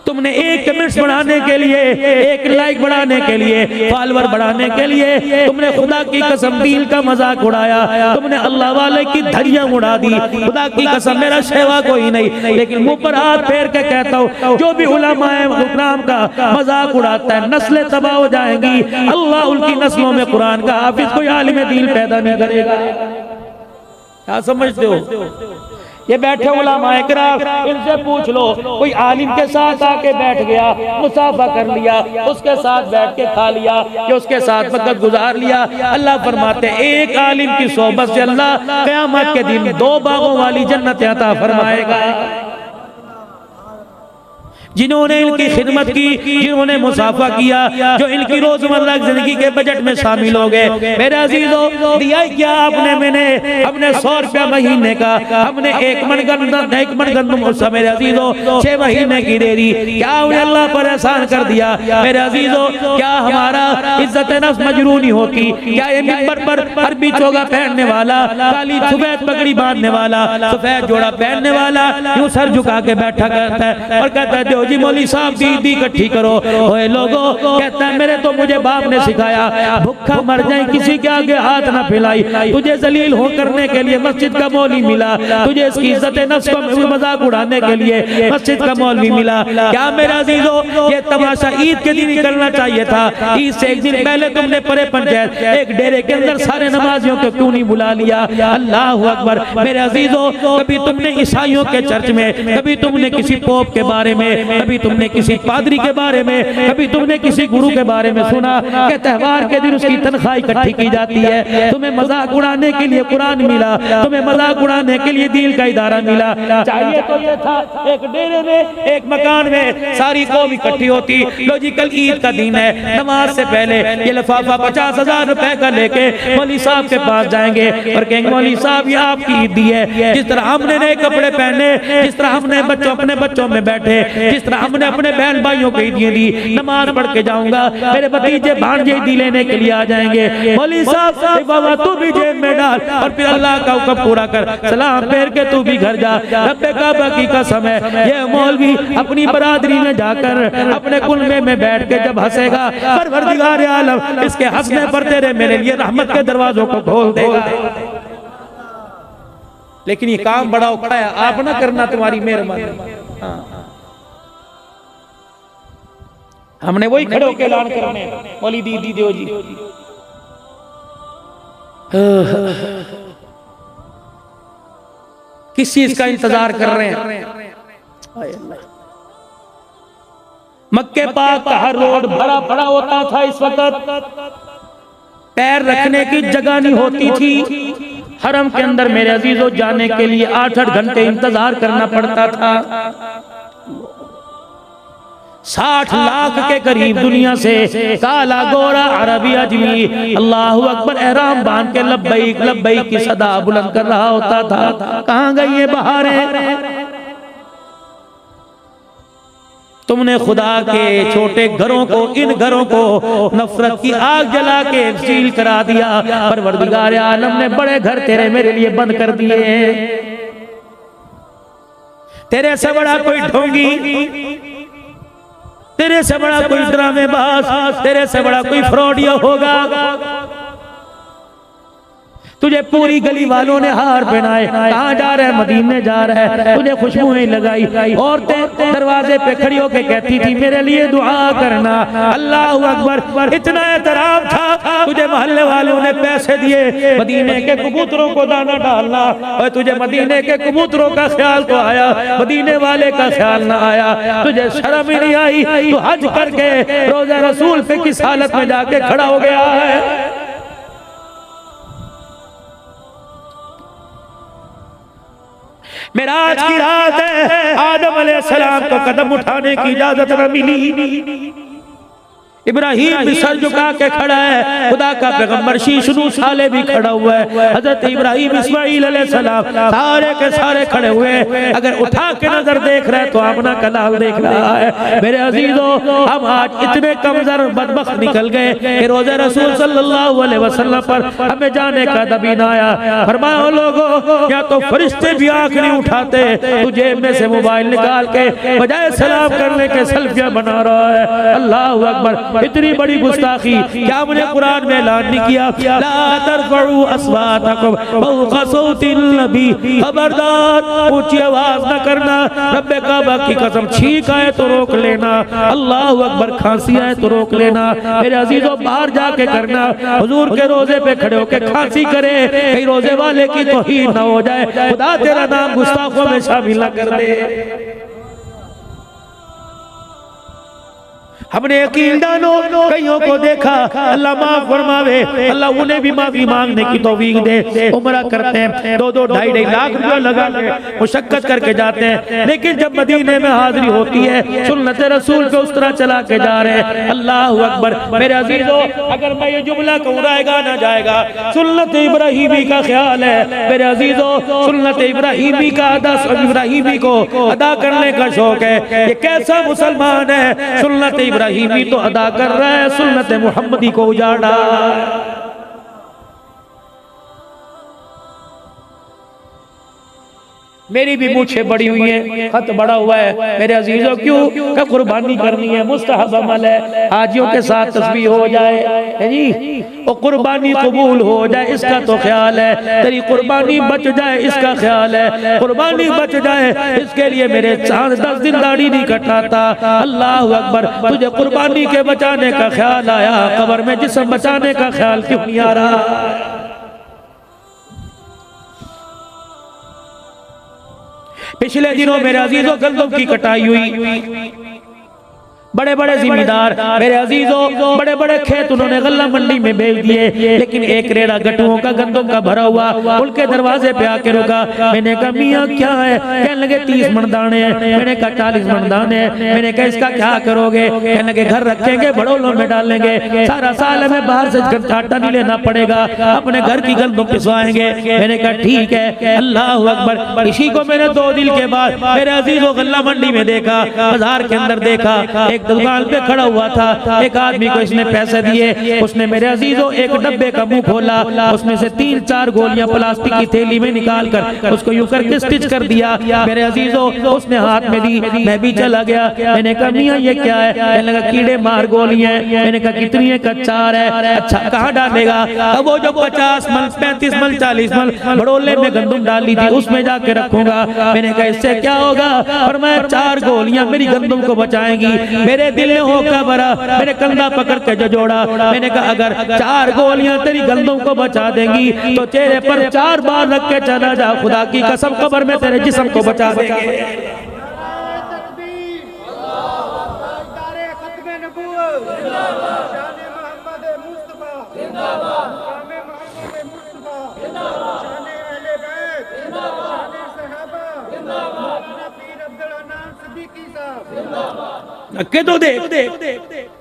तुमने 1 कमेंट्स बढ़ाने के लिए, 1 लाइक बढ़ाने के लिए, फॉलोअर बढ़ाने के लिए तुमने खुदा की कसम दिल का मजाक उड़ाया, तुमने अल्लाह वाले की धज्जियां उड़ा दी। खुदा की कसम मेरा शेवा कोई नहीं, लेकिन मुंह पर हाथ फेर के कहता हूँ जो भी उलमाए हुक्राम का मजाक उड़ाता है नस्लें तबाह हो जाएंगी। अल्लाह उनकी नस्लों में कुरान का हाफिज कोई आलिम दीन पैदा नहीं करेगा। क्या समझते हो? ये बैठे उलमाए किराम, इनसे पूछ लो, कोई आलिम के साथ आके बैठ गया, मुसाफा कर लिया, उसके साथ बैठ के खा लिया या उसके साथ वक्त गुजार लिया? अल्लाह फरमाते एक आलिम की सोहबत से अल्लाह क़यामत के दिन 2 बागों वाली जन्नत अता फरमाएगा। जिन्होंने इनकी खिदमत की, जिन्होंने मुसाफा किया, जो इनकी रोजमर्रा जिंदगी के बजट में शामिल हो गए। मेरे अजीजों, दिया क्या आपने? मैंने अपने 100 रुपया महीने का, हमने 1 मन गंदम मेरे अजीजों 6 महीने की दे दी। क्या उन्हें अल्लाह पर एहसान कर दिया? मेरे अजीजों, क्या हमारा इज्जत नफ्स मजरू नहीं होती? क्या ये मिंबर पर अरबी चोगा पहनने वाला, काली सफेद पगड़ी बांधने वाला, सफेद जोड़ा पहनने वाला यूं सर झुका के बैठा करता है और कहता है जी मौली साहब दी इकट्ठी करो। ओए लोगों, कहता है मेरे तो मुझे बाप ने सिखाया, भूखा मर जाए किसी के आगे हाथ ना फैलाई। तुझे जलील हो करने के लिए मस्जिद का मौलवी मिला, तुझे इसकी इज्जत नफ्स को मजाक उड़ाने के लिए मस्जिद का मौलवी मिला। क्या मेरा अजीजों, ये तमाशा ईद के दिन ही करना चाहिए था? ईद से 1 दिन पहले तुमने परे पंचायत एक डेरे के अंदर सारे नमाजियों को क्यों नहीं बुला लिया? अल्लाह अकबर। मेरे अजीजों, कभी तुमने ईसाइयों के चर्च में, कभी तुमने किसी पोप के बारे में कभी तुमने किसी पादरी के बारे में, कभी तुमने किसी गुरु के बारे में सुना कि त्योहार के दिन उसकी तनख्वाह इकट्ठी की जाती है? तुम्हें मजाक उड़ाने के लिए कुरान मिला, तुम्हें मजाक उड़ाने के लिए दीन का इदारा मिला। चाहिए तो ये था एक डेरे में, एक मकान में सारी कौम इकट्ठी होती। लो जी कल ईद का दिन है, नमाज से पहले ये लिफाफा 50,000 रुपए का लेके मौलवी साहब के पास जाएंगे और कहेंगे मौलवी साहब ये आपकी ईद दी है। जिस तरह हमने नए कपड़े पहने, जिस तरह हमने अपने बच्चों में बैठे, जिस तरह हमने अपने बहन भाइयों को ईदियां दी, नमाज पढ़ के जाऊंगा, मेरे भतीजे भांजे ईदी लेने के लिए आ जाएंगे। मौलवी साहब बाबा तू भी जेब में डाल और फिर अल्लाह का हुक्म पूरा कर, सलाम फेर के तू भी घर जा। रब्बे काबा की कसम है ये मौलवी अपनी बरादरी में जाकर अपने कुलमे में बैठ के जब हंसेगा, परवरदिगार आलम इसके हंसने पर तेरे मेरे लिए रहमत के दरवाजों को खोल देगा। लेकिन ये काम बड़ा औखा है, आप ना करना, तुम्हारी मेहरबानी। हमने वही खड़े होकर ऐलान करने मौली दी दो जी। किस चीज का इंतजार कर रहे हैं? मक्के पाक का हर रोड भरा पड़ा होता था। इस वक्त पैर रखने की जगह नहीं होती थी। हरम के अंदर मेरे अजीजों जाने के लिए 8-8 घंटे इंतजार करना पड़ता था। 60 लाख के करीब दुनिया से काला गोरा अरबी अजमी अल्लाहू अकबर एहराम बांध के लब्बैक लब्बैक की सदा बुलंद कर रहा होता था। कहां गई ये बहारें? तुमने खुदा के छोटे घरों को, इन घरों को नफरत की आग जला के सील करा दिया। परवरदिगार आलम ने बड़े घर तेरे मेरे लिए बंद कर दिए। तेरे से बड़ा कोई ढोंगी, तेरे से बड़ा कोई ड्रामेबाज, तेरे से बड़ा कोई फ्रॉडिया होगा? तुझे पूरी गली वालों ने हार पहनाए, कहाँ जा रहा है? मदीने जा रहा है। तुझे खुशबुएं लगाई, औरतें दरवाजे पे खड़ी होके कहती थी मेरे लिए दुआ करना। अल्लाह अकबर, इतना एहतराम था। तुझे मोहल्ले वालों ने पैसे दिए मदीने के कबूतरों को दाना डालना, और तुझे मदीने के कबूतरों का ख्याल तो आया, मदीने वाले का ख्याल ना आया। तुझे शर्म ही नहीं आई? तू हज करके रोजा रसूल पे किस हालत में जाके खड़ा हो गया है? मेराज की रात है, आदम अलैहिस्सलाम को कदम उठाने की इजाजत न मिली। इब्राहिम भी सर झुका के खड़ा है, खुदा का पैगंबर शीशनू साले भी खड़ा हुआ है, हजरत इब्राहिम इस्माइल अलैहिस्सलाम सारे के सारे खड़े हुए। अगर उठा के नजर देख रहे हैं तो अपना कलाल देख रहा है। मेरे अजीजों, हम आज इतने कमजोर बदबख्त निकल गए कि रोज़े रसूल सल्लल्लाहु अलैहि वसल्लम पर हमें जाने का दबी ना आया। फरमाओ लोगों, या तो फरिश्ते भी आंख नहीं उठाते, तू जेब में से मोबाइल निकाल के बजाय सलाम करने के सेल्फियां बना रहा है। अल्लाह अकबर, इतनी बड़ी गुस्ताखी! क्या मुझे कुरान में ऐलान नहीं किया ला तरफउ अस्वातकुम फौqa सौतिन नबी? खबरदार ऊंची आवाज न करना। रब्बे काबा की कसम, छींक आए तो रोक लेना। अल्लाह अकबर, खांसी आए तो रोक लेना। मेरे अजीजों, बाहर जाके करना। हुजूर के रोजे पे खड़े होके खांसी करे, कहीं रोजे वाले की तौहीन न हो जाए। खुदा तेरा नाम गुस्ताखों में शामिल न कर दे। हमने यकीनदानों कईयों को देखा, अल्लाह माफ फरमावे, अल्लाह उन्हें भी माफी मांगने की तौफीक दे। उम्रा करते हैं, 2-2, 2.5 लाख रुपया लगा के मुशक्कत करके जाते हैं, लेकिन जब मदीने में हाजिरी होती है सुन्नत रसूल पे उस तरह चला के जा रहे हैं। अल्लाह अकबर। मेरे अजीजों, अगर मैं ये जुमला कहूँगा ना जाएगा, सुन्नत इब्राहिमी का ख्याल है। मेरे अजीजों, सुन्नत इब्राहिमी का इब्राहिमी को अदा करने का शौक है। ये कैसा मुसलमान है, सुन्नत इब्राहिमी तो अदा कर रहा है, सुन्नत मुहम्मदी को उजाड़ा। मेरी भी मूछें बड़ी हुई है, खत बड़ा हुआ है। मेरे अजीजों, क्यों का कुर्बानी करनी है, मुस्तहब अमल है। हाजियों के साथ तस्बीह हो जाए है जी, और कुर्बानी कबूल हो जाए, इसका तो ख्याल है। तेरी कुर्बानी बच जाए, इसका ख्याल है। कुर्बानी बच जाए, इसके लिए मेरे 10 दिन दाढ़ी नहीं कटाता। अल्लाह अकबर। तुझे कुर्बानी के बचाने का ख्याल आया, कब्र में जिस्म बचाने का ख्याल क्यों नहीं आ रहा? पिछले दिनों मेरे अजीजों गंदम की कटाई हुई, बड़े बड़े जिम्मेदार मेरे अजीजों बड़े बड़े खेत उन्होंने गल्ला मंडी में बेच दिए, लेकिन एक रेड़ा गट्टुओं का गंदम का भरा हुआ उनके दरवाजे पे आके रुका। मैंने कहा मियाँ क्या है? कहने लगे 30 मन दाने हैं। मैंने कहा 40 मन दाने हैं। मैंने कहा इसका क्या करोगे? कहने लगे घर रखेंगे, बड़ोलों में डालेंगे, सारा साल हमें बाहर से आटा नहीं लेना पड़ेगा, अपने घर की गंदम पिसवाएंगे। मैंने कहा ठीक है, अल्लाह अकबर। इसी को मैंने 2 दिन के बाद मेरे अजीजों गल्ला मंडी में देखा, बाजार के अंदर देखा, एक दुकान पे खड़ा हुआ था, एक आदमी को इसने पैसे दिए, उसने मेरे अजीजों एक डब्बे का मुंह खोला, उसमें से 3-4 गोलियां प्लास्टिक की थैली में निकाल कर उसको यूं करके स्टिच कर दिया। मेरे अजीजों उसने हाथ में दी, मैं भी चला गया। मैंने कहा मियां ये क्या है? कहने लगा कीड़े मार गोलियां। मैंने कहा कितनी है? 4 है। अच्छा कहाँ डालेगा? अब वो जो 50 मन 35 मन 40 मन बड़ोले में गंदम डाली थी उसमें जाके रखूंगा। मैंने कहा इससे क्या होगा? और मैं 4 गोलियां मेरी गंदम को बचाएंगी। मेरे दिल ने होका भरा, मेरे कंधा पकड़ के जो जोड़ा। मैंने कहा अगर 4 गोलियां तेरी गंदों को बचा देंगी तो चेहरे पर 4 बार रख के चला जा, खुदा की कसम कब्र में तेरे जिस्म को बचा देंगे। के तो दे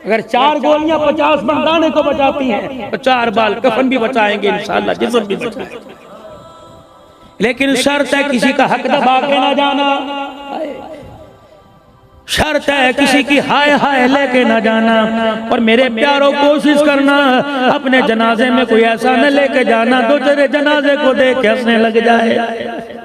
अगर 4 गोलियां 50 मन दाने को बचाती हैं तो 4 बाल कफन भी बचाएंगे इंशाअल्लाह, जिस्म भी बचाएंगे। लेकिन शर्त है किसी का हक दबा के ना जाना, शर्त है किसी की हाय हाय लेके ना जाना। और मेरे प्यारों कोशिश करना अपने जनाजे में कोई ऐसा न लेके जाना तो तेरे जनाजे को देख के हंसने लग जाए।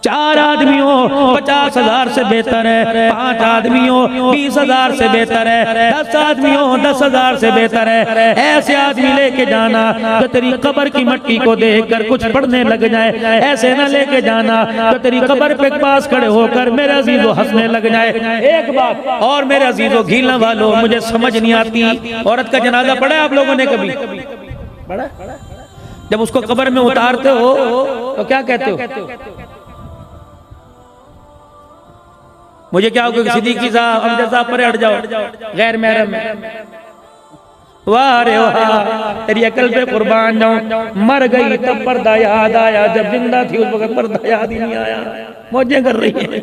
4 आदमियों 50,000 से बेहतर है, 5 आदमियों 20,000 से बेहतर है, 10 आदमियों 10,000 से बेहतर है। ऐसे आदमी लेके जाना तो तेरी कब्र की मिट्टी को देखकर कुछ पढ़ने लग जाए, ऐसे ना लेके जाना तो तेरी कब्र पे पास खड़े होकर मेरे अजीजों हंसने लग जाए। एक बात और मेरे अजीजों घीलने वालों, मुझे समझ नहीं आती, औरत का जनाजा पढ़ा है आप लोगों ने कभी? पढ़ा? जब उसको कब्र में उतारते हो तो क्या कहते हो? मुझे क्या होगा? सिद्दीकी साहब अमजद साहब पर हट जाओ, गैर महरम है। वाह रे वाह, तेरी अकल पे कुर्बान जाऊं। मर गई तब पर्दा याद आया, जब जिंदा थी उस वक्त पर्दा याद ही नहीं आया। मौजें कर रही है,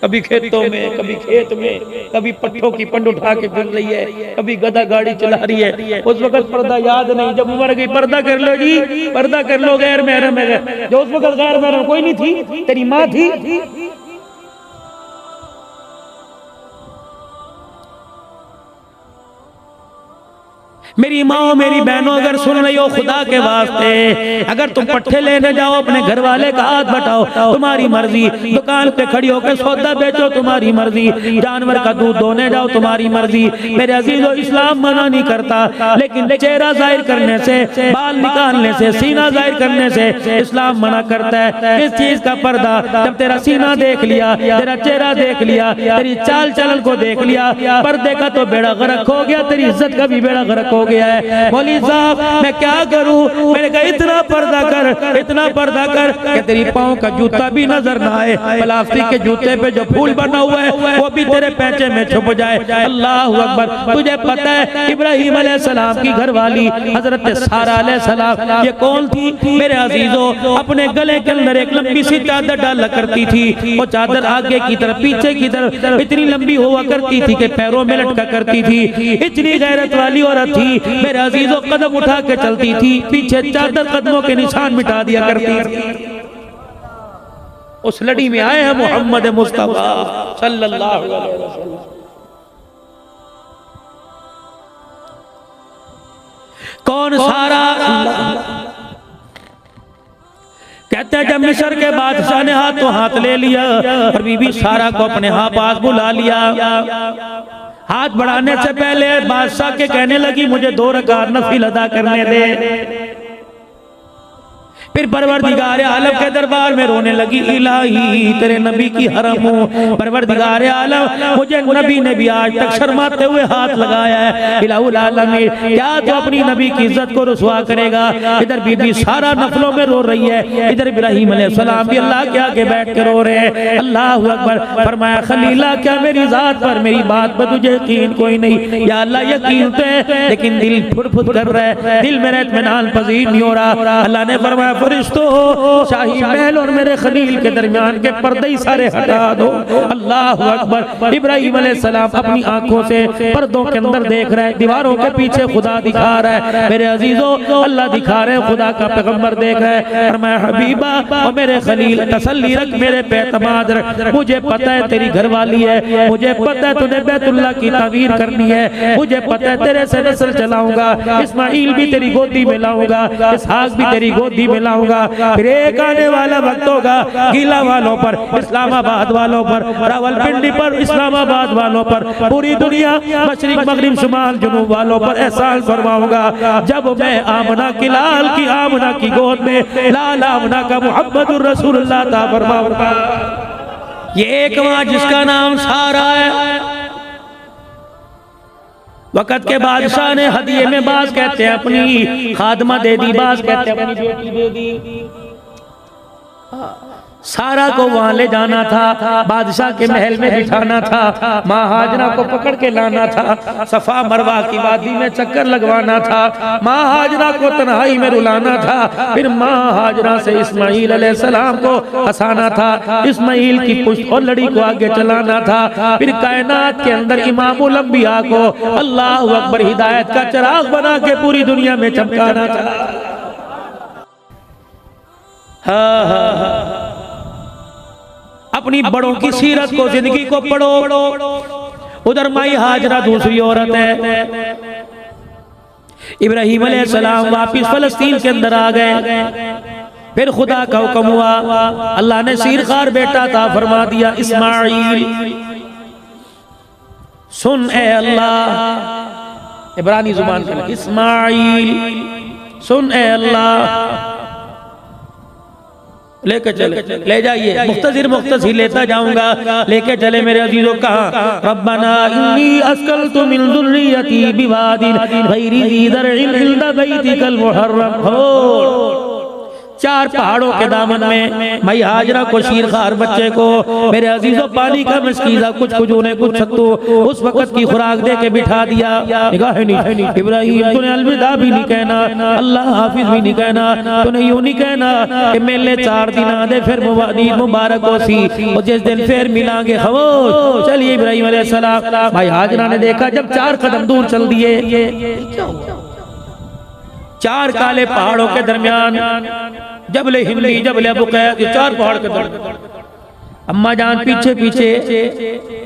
कभी खेतों में, कभी खेत में, कभी पट्टों की पंड उठा के फिर रही है, कभी गधा गाड़ी चला रही है। उस वक्त पर्दा याद नहीं, जब मर गई पर्दा कर लो जी, पर्दा कर लो, गैर महरम है। जो उस वक्त गैर महरम कोई नहीं थी, तेरी माँ थी। मेरी माँ मेरी बहनों अगर सुन रही हो, खुदा के वास्ते अगर तुम पट्टे लेने जाओ अपने घर वाले का हाथ बटाओ, तुम्हारी मर्जी। दुकान पे खड़ी होकर सौदा बेचो, तुम्हारी मर्जी। जानवर का दूध दोने जाओ, तुम्हारी मर्जी। मेरे अजीजों इस्लाम मना नहीं करता, लेकिन चेहरा जाहिर करने से, बाल निकालने से, सीना जाहिर करने से इस्लाम मना करता है। इस चीज का पर्दा, जब तेरा सीना देख लिया, तेरा चेहरा देख लिया, तेरी चाल चलन को देख लिया, पर्दे का तो बेड़ा गर्क हो गया, तेरी इज्जत का भी बेड़ा गर्क हो गया है। मौलवी साहब मैं क्या करूं? मैंने कहा इतना पर्दा कर, इतना पर्दा कर कि तेरी पाँव का जूता भी नजर ना आए, प्लास्टिक के जूते पे जो फूल बना हुआ है वो भी तेरे पैंचे में छुप जाए। अल्लाह अकबर। तुझे पता है इब्राहिम अलैहिस्सलाम की घरवाली हजरत सारा अलैहिस्सलाम ये कौन थी? मेरे अजीजों अपने गले के अंदर एक लंबी सी चादर डाला करती थी। वो चादर आगे की तरफ, पीछे की तरफ इतनी लंबी हुआ करती थी कि पैरों में लटका करती थी। इतनी गैरत वाली औरत थी मेरे अजीजों, कदम उठा के चलती थी, पीछे चादर कदमों के निशान मिटा दिया करती थी। उस लड़ी में आए हैं मोहम्मद मुस्तफा सल्लल्लाहु अलैहि वसल्लम। कौन सारा? कहते हैं जब मिस्र के बादशाह ने हाथों हाथ ले लिया और बीबी सारा को अपने पास बुला लिया। हाथ बढ़ाने से पहले बादशाह के कहने लगी मुझे 2 रकात नफिल अदा करने दे। फिर परवरदिगार आलम के दरबार में रोने लगी, इलाही तेरे नबी की हरम हूँ, परवरदिगार आलम मुझे नबी ने भी आज तक शर्माते हुए हाथ लगाया है, इलाहुल आलमीन क्या तो अपनी नबी की इज्जत को रुसवा करेगा। इधर बीबी सारा नफलों में रो रही है, इधर इब्राहिम अलैहिस्सलाम भी अल्लाह के आगे बैठ के रो रहे हैं। अल्लाह अकबर। फरमाया खलीला क्या मेरी जात पर मेरी बात पर तुझे यकीन कोई नहीं? या अल्लाह यकीन तो है लेकिन दिल फुट कर रहा है, दिल मेरा इत्मीनान पजीर नहीं हो रहा। अल्लाह ने फरमाया फरिश्तों शाही महल और मेरे खलील के दरमियान के पर्दे सारे हटा दो। अल्लाह अकबर। इब्राहिम अलैहिस्सलाम अपनी आंखों से पर्दों के अंदर देख रहे हैं, दीवारों के पीछे खुदा दिखा रहा है। मेरे अजीजों अल्लाह दिखा रहे हैं, खुदा का पैगंबर देख रहे हैं। और मैं हबीबा और मेरे खलील तसल्ली रख, मेरे पे एतमाद रख, मुझे पता है तेरी घरवाली है, मुझे पता है तूने बैतुल्लाह की तामीर करनी है, मुझे पता है तेरे से नस्ल चलाऊंगा, इस्माइल भी तेरी गोदी में लाऊंगा, इसहाक भी तेरी गोदी में लाऊंगा। फिर एक आने वाला वक्त होगा गीला वालों पर, इस्लामाबाद वालों पर, रावलपिंडी पर, इस्लामाबाद वालों पर, पूरी दुनिया मशरिक मगरिब शुमाल जुनूब वालों पर एहसान फरमाऊंगा जब मैं आमना की लाल की आमना की गोद में लाल आमना का मुहम्मदुर रसूलुल्लाह ता फरमाऊंगा। ये एक मां जिसका नाम सारा है। वक़्त के बादशाह ने हदिये में बाज कहते हैं अपनी खादमा दे दी, बाज कहते हैं अपनी बेटी दे दी। सारा को वहां ले जाना था, बादशाह के महल में बिठाना था, माँ हाजरा को पकड़ के लाना था, सफा मरवा की वादी में चक्कर लगवाना था, माँ हाजरा को तन्हाई में रुलाना था, फिर माँ हाजरा से इस्माइल अलैहिस्सलाम को हंसाना था, इस्माइल की पुश्त और लड़ी को आगे चलाना था, फिर कायनात के अंदर इमामुल अंबिया को अल्लाह अकबर हिदायत का चिराग बना के पूरी दुनिया में चमकाना था। हाँ, अपनी बड़ों की सीरत को जिंदगी को पढ़ो। उधर माई हाजरा दूसरी औरत है। इब्राहिम अलैहिस्सलाम वापिस फलस्तीन के अंदर आ गए। फिर खुदा का हुक्म हुआ, अल्लाह ने सीरखार बेटा था फरमा दिया इस्माइल। सुन ए अल्लाह, इब्रानी जुबान में इस्माइल सुन ए अल्लाह, लेके चले, ले जाइए, मुख्तसिर लेता जाऊंगा, लेके चले मेरे अजीजों। कहा रब्बना इन्नी अस्कलतु मिन ज़ुर्रियती बिवादिन गैरि ज़ी ज़रइन इंदा बैतिकल मुहर्रम। हो चार पहाड़ों के दामन में माई हाजरा को शीरखार बच्चे को मेरे अजीजों पानी का मस्कीजा कुछ कुजूने कुछ छत्तू उस वक्त की खुराक दे के बिठा दिया। निगाह नहीं इब्राहिम तूने अलविदा भी नहीं कहना, अल्लाह हाफिज भी नहीं कहना, तूने यूं नहीं कहना कि मेले 4 दिन आधे फिर मुबारक हो सी और जिस दिन फिर मिलांगे खामोश। चलिए इब्राहिम अलैहिस्सलाम भाई हाजरा ने देखा जब 4 कदम दूर चल दिए, 4 काले पहाड़ों के दरमियान जबले हिंदी जबले बुकैद, 4 पहाड़ के दरमियान अम्मा जान पीछे पीछे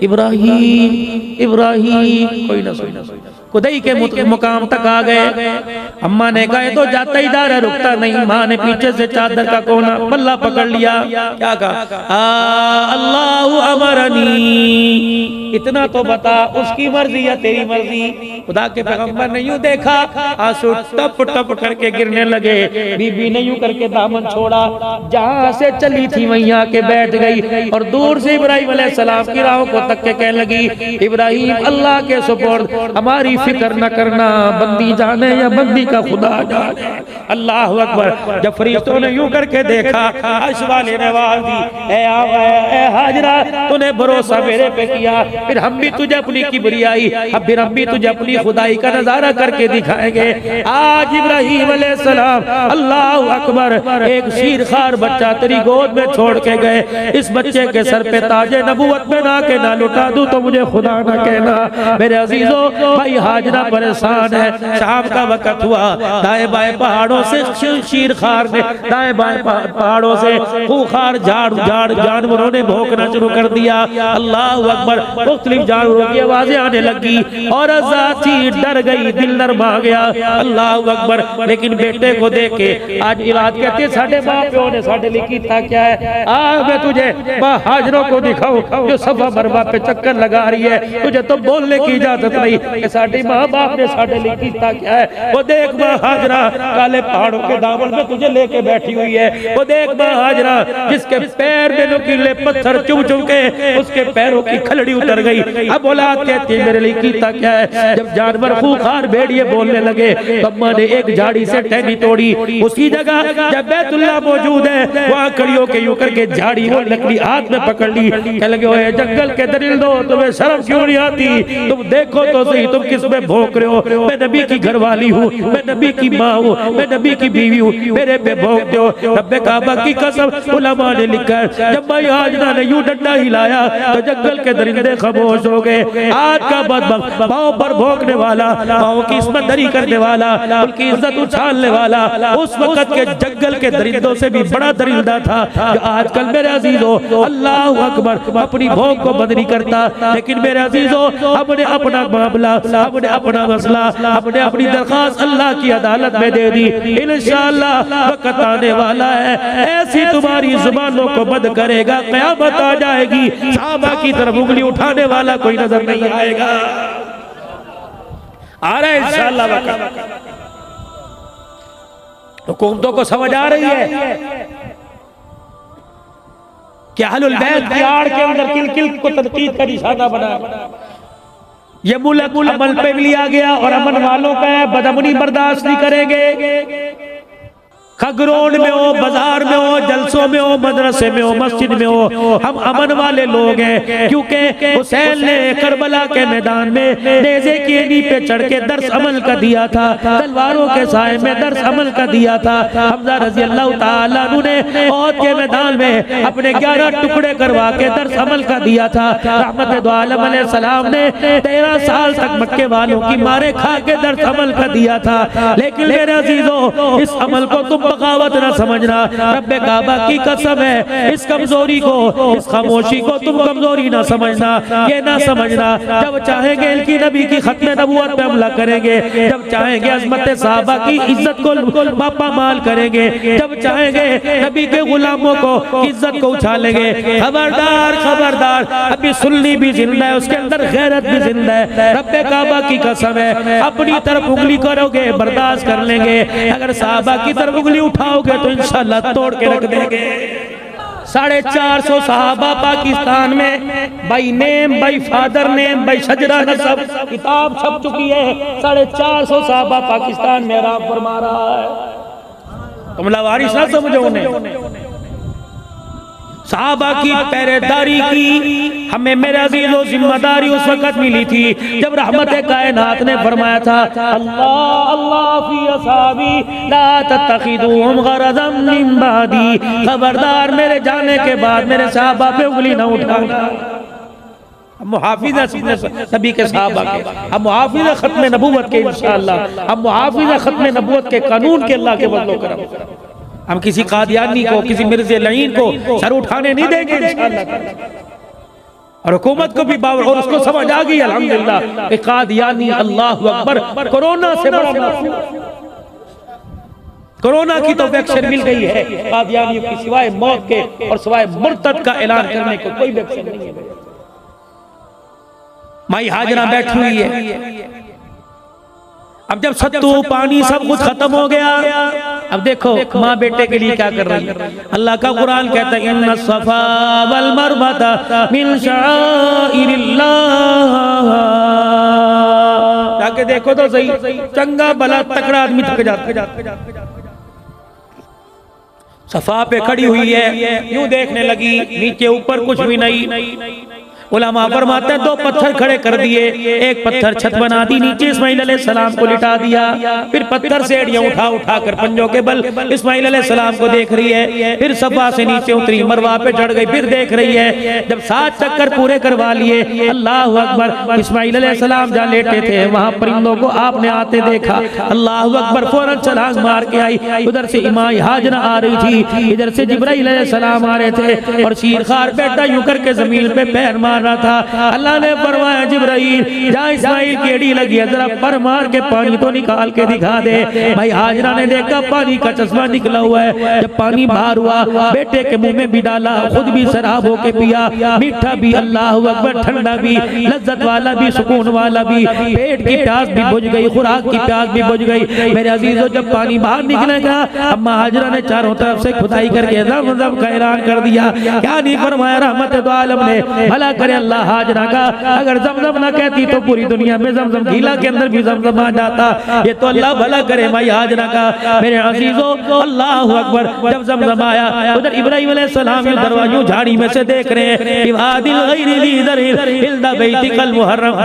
इब्राहिम इब्राहिम कोई ना खुदाई के मुकाम तक आ गए। अम्मा ने कहा तो जाता ही जा रहा रुकता नहीं। माँ ने पीछे से चादर का कोना पल्ला पकड़ लिया, क्या कहा अल्लाह अमरनी, इतना तो बता उसकी मर्जी या तेरी मर्जी। खुदा के पैगंबर ने यूं देखा, आंसू टप टप करके गिरने लगे। बीबी ने यूं करके दामन छोड़ा, जहां से चली थी वहीं आके बैठ गई और दूर से इब्राहिम अलैहिस्सलाम की राहों को तक के कहने लगी इब्राहिम अल्लाह के सुपुर्द, हमारी फिक्र न करना, बंदी जाने या बंदी का खुदा जाने। अल्लाह अकबर। जब फरिश्तों ने यूं करके देखा, अर्श वाले ने आवाज दी ए हाजरा तूने भरोसा मेरे पे किया, फिर हम भी तुझे अपनी किबरियाई, अब फिर हम भी तुझे अपनी खुदाई का नजारा करके दिखाएंगे। आज इब्राहिम अलैहिस्सलाम अल्लाह अकबर एक शीरखार बच्चा तेरी गोद में छोड़ के गए। इस बच्चे के सर पे ताजे नबूवत में ना के ना लुटा दूं तो मुझे खुदा ना कहना। मेरे अजीजों भाई हाजरा परेशान है। शाम का वक्त हुआ, दाएं बाएं पहाड़ों से शीरखार ने, दाएं बाएं पहाड़ों से खूंखार झाड़ जानवरों ने भौंकना शुरू कर दिया। अल्लाह अकबर। मुख्तलिफ जानवरों की आवाजें आने लगी और अज़ाची डर गई, दिल नरमा गया। अल्लाह अकबर। लेकिन बेटे को देख के आज इलाज कहते साढ़े माँ प्यो ने साढ़े लिए कीता क्या है। आज मैं तुझे माँ हाजरों को दिखाऊं जो सफा मरवा पे चक्कर लगा रही है, तुझे तो बोलने की इजाजत नहीं। साढ़े माँ बाप ने साढ़े लिए कीता क्या है। वो देख माँ हाजरा काले पहाड़ों के दामन में तुझे लेके बैठी हुई है। वो देख माँ हाजरा जिसके पैर में नुकीले पत्थर चुभ चुभ के उसके पैरों की खलड़ी उतर गई। अब औलाद कहती है मेरे लिए कीता क्या है। जब जानवर खूंखार भेड़िए बोलने लगे तो अम्मा ने एक झाड़ी से टहनी तोड़ी। उसी जगह जब बैतुल्लाह मौजूद है वहाँ खड़ी होके यूं करके झाड़ी वो लकड़ी हाथ में पकड़ ली। कह लगे ओए जंगल के दरिंदो तुम्हें शर्म क्यों नहीं आती? तुम देखो तो सही तुम किस में भौंक रहे हो। मैं नबी की घरवाली हूँ, मैं नबी की माँ हूँ, मैं नबी की बीवी हूँ, मेरे पे भौंकते हो। रब्बे काबा की कसम उलमा ने लिखा है जब भाई हाजरा ने यूं डंडा हिलाया तो जंगल के दरिंदे खामोश हो गए। आज का बदबख्त पाँव पर भौंकने वाला, पाँव की इस्मतदरी करने वाला, उनकी इज्जत उछालने वाला उस वक्त के जंगल के दरिंदों से भी बड़ा दरिंदा था जो आजकल मेरे अजीजों अल्लाह अकबर अपनी भौंक को बंद नहीं करता। लेकिन मेरे अजीजों हमने अपना मामला, हमने अपना मसला, हमने अपनी दरखास्त अल्लाह की अदालत में दे दी। इंशाअल्लाह वक्त आने वाला है ऐसी तुम्हारी जुबानों को बंद करेगा, क़यामत आ जाएगी, सहाबा की तरफ उंगली उठाने वाला कोई नजर नहीं आएगा। आ रहा है इंशाअल्लाह वक्त। हुकूमतों को समझ आ रही है कि अहलुल बैत की आड़ के अंदर किल किल को तनकीद का निशाना बना। ये मुल्क अमल पे लिया गया और अमन वालों का है, बदअमनी बर्दाश्त नहीं करेंगे। खगरोड में हो, बाजार में हो, जलसों में हो, मदरसे में हो, मस्जिद में हो, हम अमन वाले लोग हैं। क्योंकि हुसैन ने करबला के मैदान में नेज़े की एड़ी पे चढ़ के दर्स अमल का दिया था, तलवारों के साए में दर्स अमल का दिया था। हमजा रज़ी अल्लाह ताला अन्हु ने औद के मैदान में अपने 11 टुकड़े करवा के दर्स अमल का दिया था। रहमत दो आलम अलैहिस्सलाम ने 13 साल तक मक्के वालों की मारे खा के दर्स अमल का दिया था। लेकिन मेरे अजीजों इस अमल को तुम बगावत ना समझना। रब्बे काबा की कसम है इस कमजोरी को, इस खामोशी को तुम कमजोरी ना समझना। ये ना समझना जब चाहेंगे इनकी नबी की खत्म नबूवत पे हमला करेंगे, जब चाहेंगे अजमत साहबा की इज्जत को मापा माल करेंगे, जब चाहेंगे नबी के गुलामों को इज्जत को उछालेंगे। खबरदार खबरदार, अभी सुन्नी भी जिंदा है, उसके अंदर गैरत भी जिंदा है। रब्बे काबा की कसम है अपनी तरफ उंगली करोगे बर्दाश्त कर लेंगे, अगर साहबा की तरफ उंगली उठाओगे तो इंशाअल्लाह तोड़ के रख देंगे। 450 सहाबा पाकिस्तान में by name, by father name, by शजरा नसब किताब छप चुकी है। 450 सहाबा पाकिस्तान में आराम फरमा रहा है। तुम लावारिस ना समझो उन्हें। सहाबा की पहरेदारी की हमें मेरे अजीजों जिम्मेदारी उस वक्त मिली थी जब रहमत कायनात ने फरमाया था अल्लाह अल्लाह फी असहाबी ला तत्तखिदूहुम गरज़म मिन बादी। खबरदार मेरे जाने के बाद मेरे सहाबा पे उंगली न उठाना। मुहाफिज नबी के सहाबा के, हम मुहाफिज खत्म नबूवत के इंशाअल्लाह, हम मुहाफिज खत्म नबूवत के कानून के अल्लाह के बदलो करम। हम किसी कादियानी को, किसी मिर्ज़े लईन को सर उठाने नहीं देंगे इंशाअल्लाह। और हुकूमत को भी बावर और उसको समझ आ गई अल्हम्दुलिल्लाह कि कादियानी अल्लाहु अकबर कोरोना से बड़ा, कोरोना की तो वैक्सीन मिल गई है, कादियानियों की सिवाय मौत के और सिवाय मुर्तद का ऐलान करने को कोई वैक्सीन नहीं है। माई हाजरा बैठी हुई है। अब जब सत्तू पानी सब कुछ खत्म हो गया, अब देखो माँ बेटे के लिए क्या कर रही है। अल्लाह का कुरान कहता है इन्ना सफा वल मरवता मिन शाइरिल्लाह। जाके देखो तो सही, चंगा भला तकड़ा आदमी थक जाता है। सफा पे खड़ी हुई है, यूं देखने लगी, नीचे ऊपर कुछ भी नहीं। उलमा फरमाते हैं 2 पत्थर खड़े कर दिए, एक पत्थर छत बना दी, नीचे इस्माइल अलैहिस्सलाम को लिटा दिया, फिर पत्थर से एड़ियां उठा उठा कर पंजों के बल इस्माइल अलैहिस्सलाम को देख रही है, फिर सफा से नीचे उतरी, मरवा पे चढ़ गई, फिर देख रही है। जब 7 चक्कर पूरे करवा लिए, अल्लाहु अकबर, इस्माइल अलैहिस्सलाम जहाँ लेटे थे वहां परिंदों को आपने आते देखा, अल्लाहु अकबर, फौरन छलांग मार के आई। उधर से इमाम हाजरा आ रही थी, इधर से जिब्राइल अलैहिस्सलाम आ रहे थे और शीरखार बैठा यूं करके जमीन पे पैर मार रहा था। अल्लाह ने फरमाया जिब्राइल जा इस्माइल की एड़ी लगी है, जरा पर मार के पानी तो निकाल के दिखा दे। भाई हाजरा ने देखा पानी का चश्मा निकला हुआ है। जब पानी बाहर हुआ बेटे के मुंह में भी डाला, खुद भी शराब होके पिया, मीठा भी, अल्लाह अकबर, ठंडा भी, लज्जत वाला भी, सुकून वाला भी। पेट की प्यास भी बुझ गई, खुराक की प्यास भी बुझ गई। मेरे अजीजों जब पानी बाहर निकलेगा, अम्मा हाजरा ने चारों तरफ से खुदाई करके ज़मज़म का ऐलान कर दिया। क्या नहीं फरमाया रहमत दो आलम ने, भला करे अल्लाह हाजरा का। अगर ज़मज़म ना कहती तो पूरी दुनिया में ज़मज़म गीला के अंदर भी ज़मज़म आ जाता। ये तो अल्लाह भला करे माई हाजरा का। मेरे अजीजों अल्लाह अकबर, जब ज़मज़म आया उधर इब्राहिम अलैहिस्सलाम दरवाजों झाड़ी में से देख रहे हैं।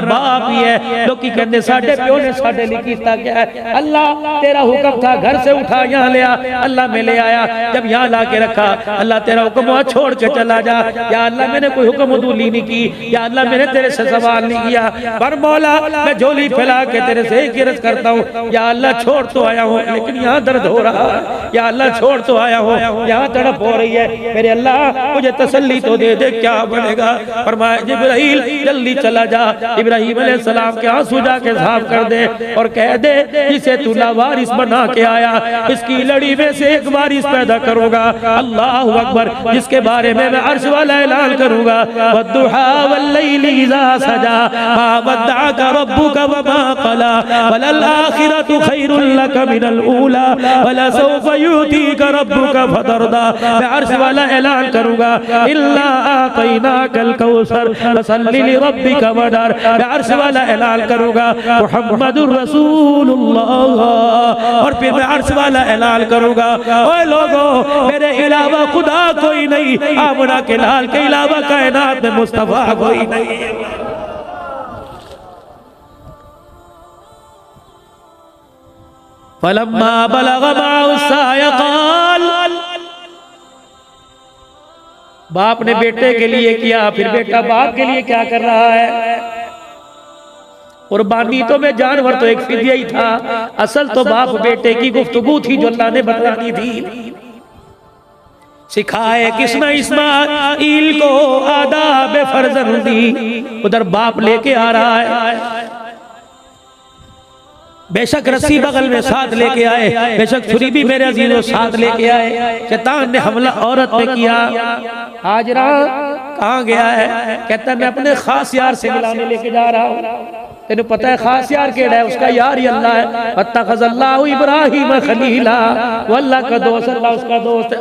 बाप ही है लोग की कहते साढ़े प्यो ने साढ़े लिखी क्या है। अल्लाह तेरा हुक्म था घर से उठा यहाँ ले आ, अल्लाह में ले आया। जब यहाँ ला के रखा, अल्लाह तेरा हुक्म हुआ छोड़ के चला जा। या अल्लाह मैंने कोई हुक्म उदूली नहीं की, या अल्लाह मैंने तेरे से सवाल नहीं किया, पर मौला मैं झोली फैला के तेरे से एक अर्ज करता हूँ। या अल्लाह छोड़ तो आया हूँ लेकिन यहाँ दर्द हो रहा है। या अल्लाह छोड़ तो आया हूँ यहाँ तड़प हो रही है। मेरे अल्लाह मुझे तसल्ली तो दे दे, क्या बनेगा। फरमाया जिब्राइल जल्दी चला जा, इब्राहिम अलैहिस्सलाम के आंसू जाके साफ कर दे और कह दे जिसे तू लावारिस बना के आया, इसकी लड़ी में से एक वारिस पैदा करूंगा। अल्लाहु अकबर, जिसके बारे में मैं अर्श वाला ऐलान करूंगा। वद्दुहा वल्लैलि इज़ा सजा मा वद्दअका रब्बुका वमा क़ला वलल आखिरतु खैरुल लक मिनल ऊला वलसौफ युतीका रब्बुका फतरदा। मैं अर्श वाला ऐलान करूंगा। इल्ला आतैनाकल कौसर फसल्लि लिरब्बिका वनहर। मैं अर्श वाला ऐलान करूंगा मुहम्मदुर रसूलुल्लाह। और फिर मैं अर्श वाला ऐलान करूंगा, ओए लोगों मेरे अलावा खुदा कोई नहीं, आमना के लाल के अलावा कायनात में मुस्तफा कोई नहीं। फलम्मा बलग माअ साय क़ाल, बाप ने बेटे के लिए किया, फिर बेटा बाप के लिए क्या कर रहा है। कुर्बानी तो में जानवर तो एक फिदिया ही था, असल तो बाप बेटे की गुफ्तगू थी जो अल्लाह ने बतानी थी। सिखाए किसने इस्माइल को आदाब फर्जंदी, उधर बाप लेके आ रहा है। बेशक रस्सी बगल में साथ लेके आए, बेशक छुरी भी मेरे अजीजों साथ लेके आए। शैतान ने हमला औरत पे किया। हाजरा कहाँ गया है? कहता है मैं अपने खास यार से मिलाने लेके जा रहा हूँ। तेने पता है खास यार केड़ा है? उसका यार ही अल्लाह है। वत्तखज़ल्लाहु इब्राहीम खलीला, वो अल्लाह का दोस्त, अल्लाह उसका दोस्त है।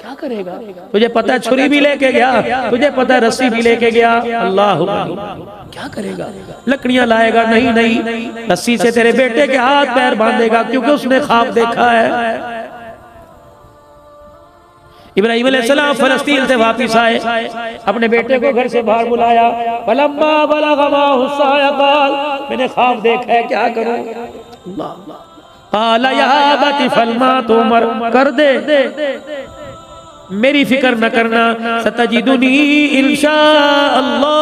क्या करेगा? तुझे पता है छुरी भी लेके गया, तुझे पता है रस्सी भी लेके गया। अल्लाह क्या करेगा? लकड़ियां लाएगा? नहीं नहीं, रस्सी से तेरे बेटे के हाथ पैर बांधेगा, क्योंकि उसने ख्वाब देखा है। इब्राहिम अलैहिस्सलाम फलस्तीन से वापस आए, अपने बेटे को घर से बाहर बुलाया। फलम्मा बलग़ माअ साय क़ाल, मैंने ख्वाब देखा है, क्या करूं। क़ाल या अबति फलमा तुमर, कर दे, मेरी फिक्र न करना। सतजिदुनी इंशाअल्लाह।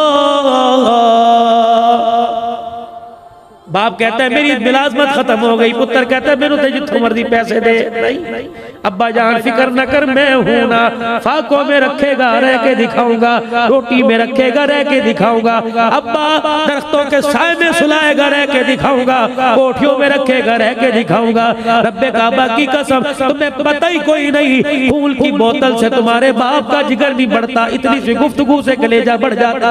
बाप कहता है मेरी मुलाजमत खत्म हो गई, पुत्र कहता है मेरे जितने मर्जी पैसे दे। नहीं, अब्बा जान फिक्र न कर, मैं हूं ना। फाकों में रखेगा रह के दिखाऊंगा, रोटी में रखेगा रह के दिखाऊंगा। अब्बा दरख्तों के साए में सुलाएगा रह के दिखाऊंगा, कोठियों में रखेगा रह के दिखाऊंगा। रब्बे काबा की कसम, तुम्हें पता ही कोई नहीं, फूल की बोतल से तुम्हारे बाप का जिगर नहीं बढ़ता, इतनी सी गुफ्तगू से कलेजा बढ़ जाता।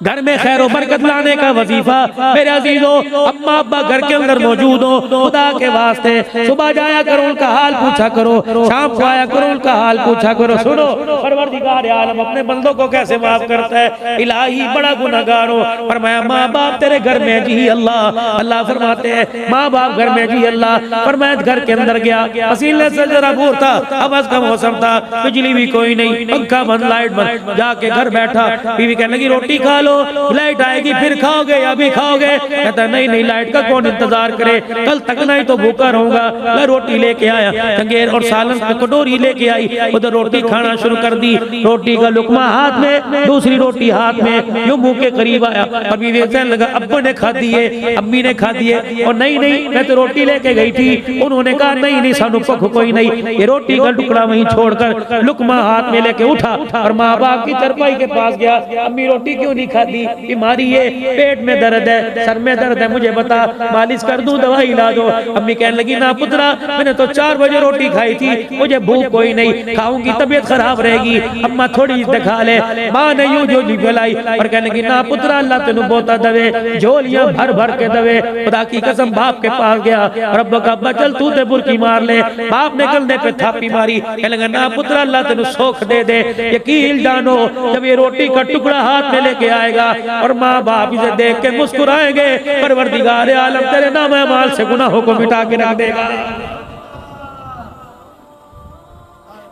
घर में खैर और बरकत लाने का वजीफा। मेरे अजीजों, अम्मा अब्बा घर के अंदर मौजूद हो, खुदा के वास्ते सुबह जाया करो, उनका हाल पूछा करो, शाम को आया करो, उनका हाल पूछा करो। सुनो, परवरदिगार आलम अपने बंदों को कैसे माफ करता है। इलाही बड़ा गुनहगार हो, फरमाया माँ बाप तेरे घर में जी अल्लाह। अल्लाह फरमाते हैं माँ बाप घर में जी अल्लाह। फरमाया घर के अंदर गया, पसीने से जरा बूर था, हवस का मौसम था, बिजली भी कोई नहीं, पंखा बंद, लाइट बंद, जाके घर बैठा। बीवी कहने लगी रोटी खा लो, लाइट आएगी फिर खाओगे, अभी खाओगे? कहता नहीं नहीं, लाइट का कौन इंतजार करे, कल तक नहीं तो भूखा रहूंगा। मैं रोटी लेके आया, चंगेर और सालन की कटोरी लेके आई, उधर रोटी खाना शुरू कर दी। रोटी का लुकमा हाथ में, दूसरी रोटी हाथ में, यूं मुंह के करीब आया और बीवी कहने लगा अब्बू ने खा दिए, अम्मी ने खा दिए। और नहीं नहीं, मैं तो रोटी लेके गई थी। उन्होंने कहा नहीं नहीं सानू पख कोई नहीं। ये रोटी का टुकड़ा वहीं छोड़कर लुकमा हाथ में लेके उठा और माँ बाप की चरपाई के पास गया। अम्मी रोटी क्यों नहीं खाती? बीमारी है, पेट में दर्द है, सर में दर्द है, मुझे बता, मालिश कर दूं, दवाई ला दो। अम्मी कहने लगी ना पुत्रा, मैंने तो 4 बजे रोटी खाई थी, मुझे भूख कोई नहीं, खाऊंगी तबीयत खराब रहेगी, अम्मा थोड़ी दिखा ले। माँ ने यूं झोली फैलाई और कहने लगी ना पुत्रा, अल्लाह तेनू बोता दवे, झोलियां भर भर के दवे। खुदा की कसम बाप के पास गया और अब्बा का अब्बा चल तू ते बुरकी मार ले। बाप ने कंधे पे थापी मारी, कहने लगा ना पुत्रा, अल्लाह तेनू सुख दे दे। यकीन जानो जब ये रोटी का टुकड़ा हाथ में लेके आएगा और माँ बाप इसे देख के मुस्कुराएंगे, परवरदिगार आलम तेरे नाम माल से गुनाहों को मिटा के रख देगा।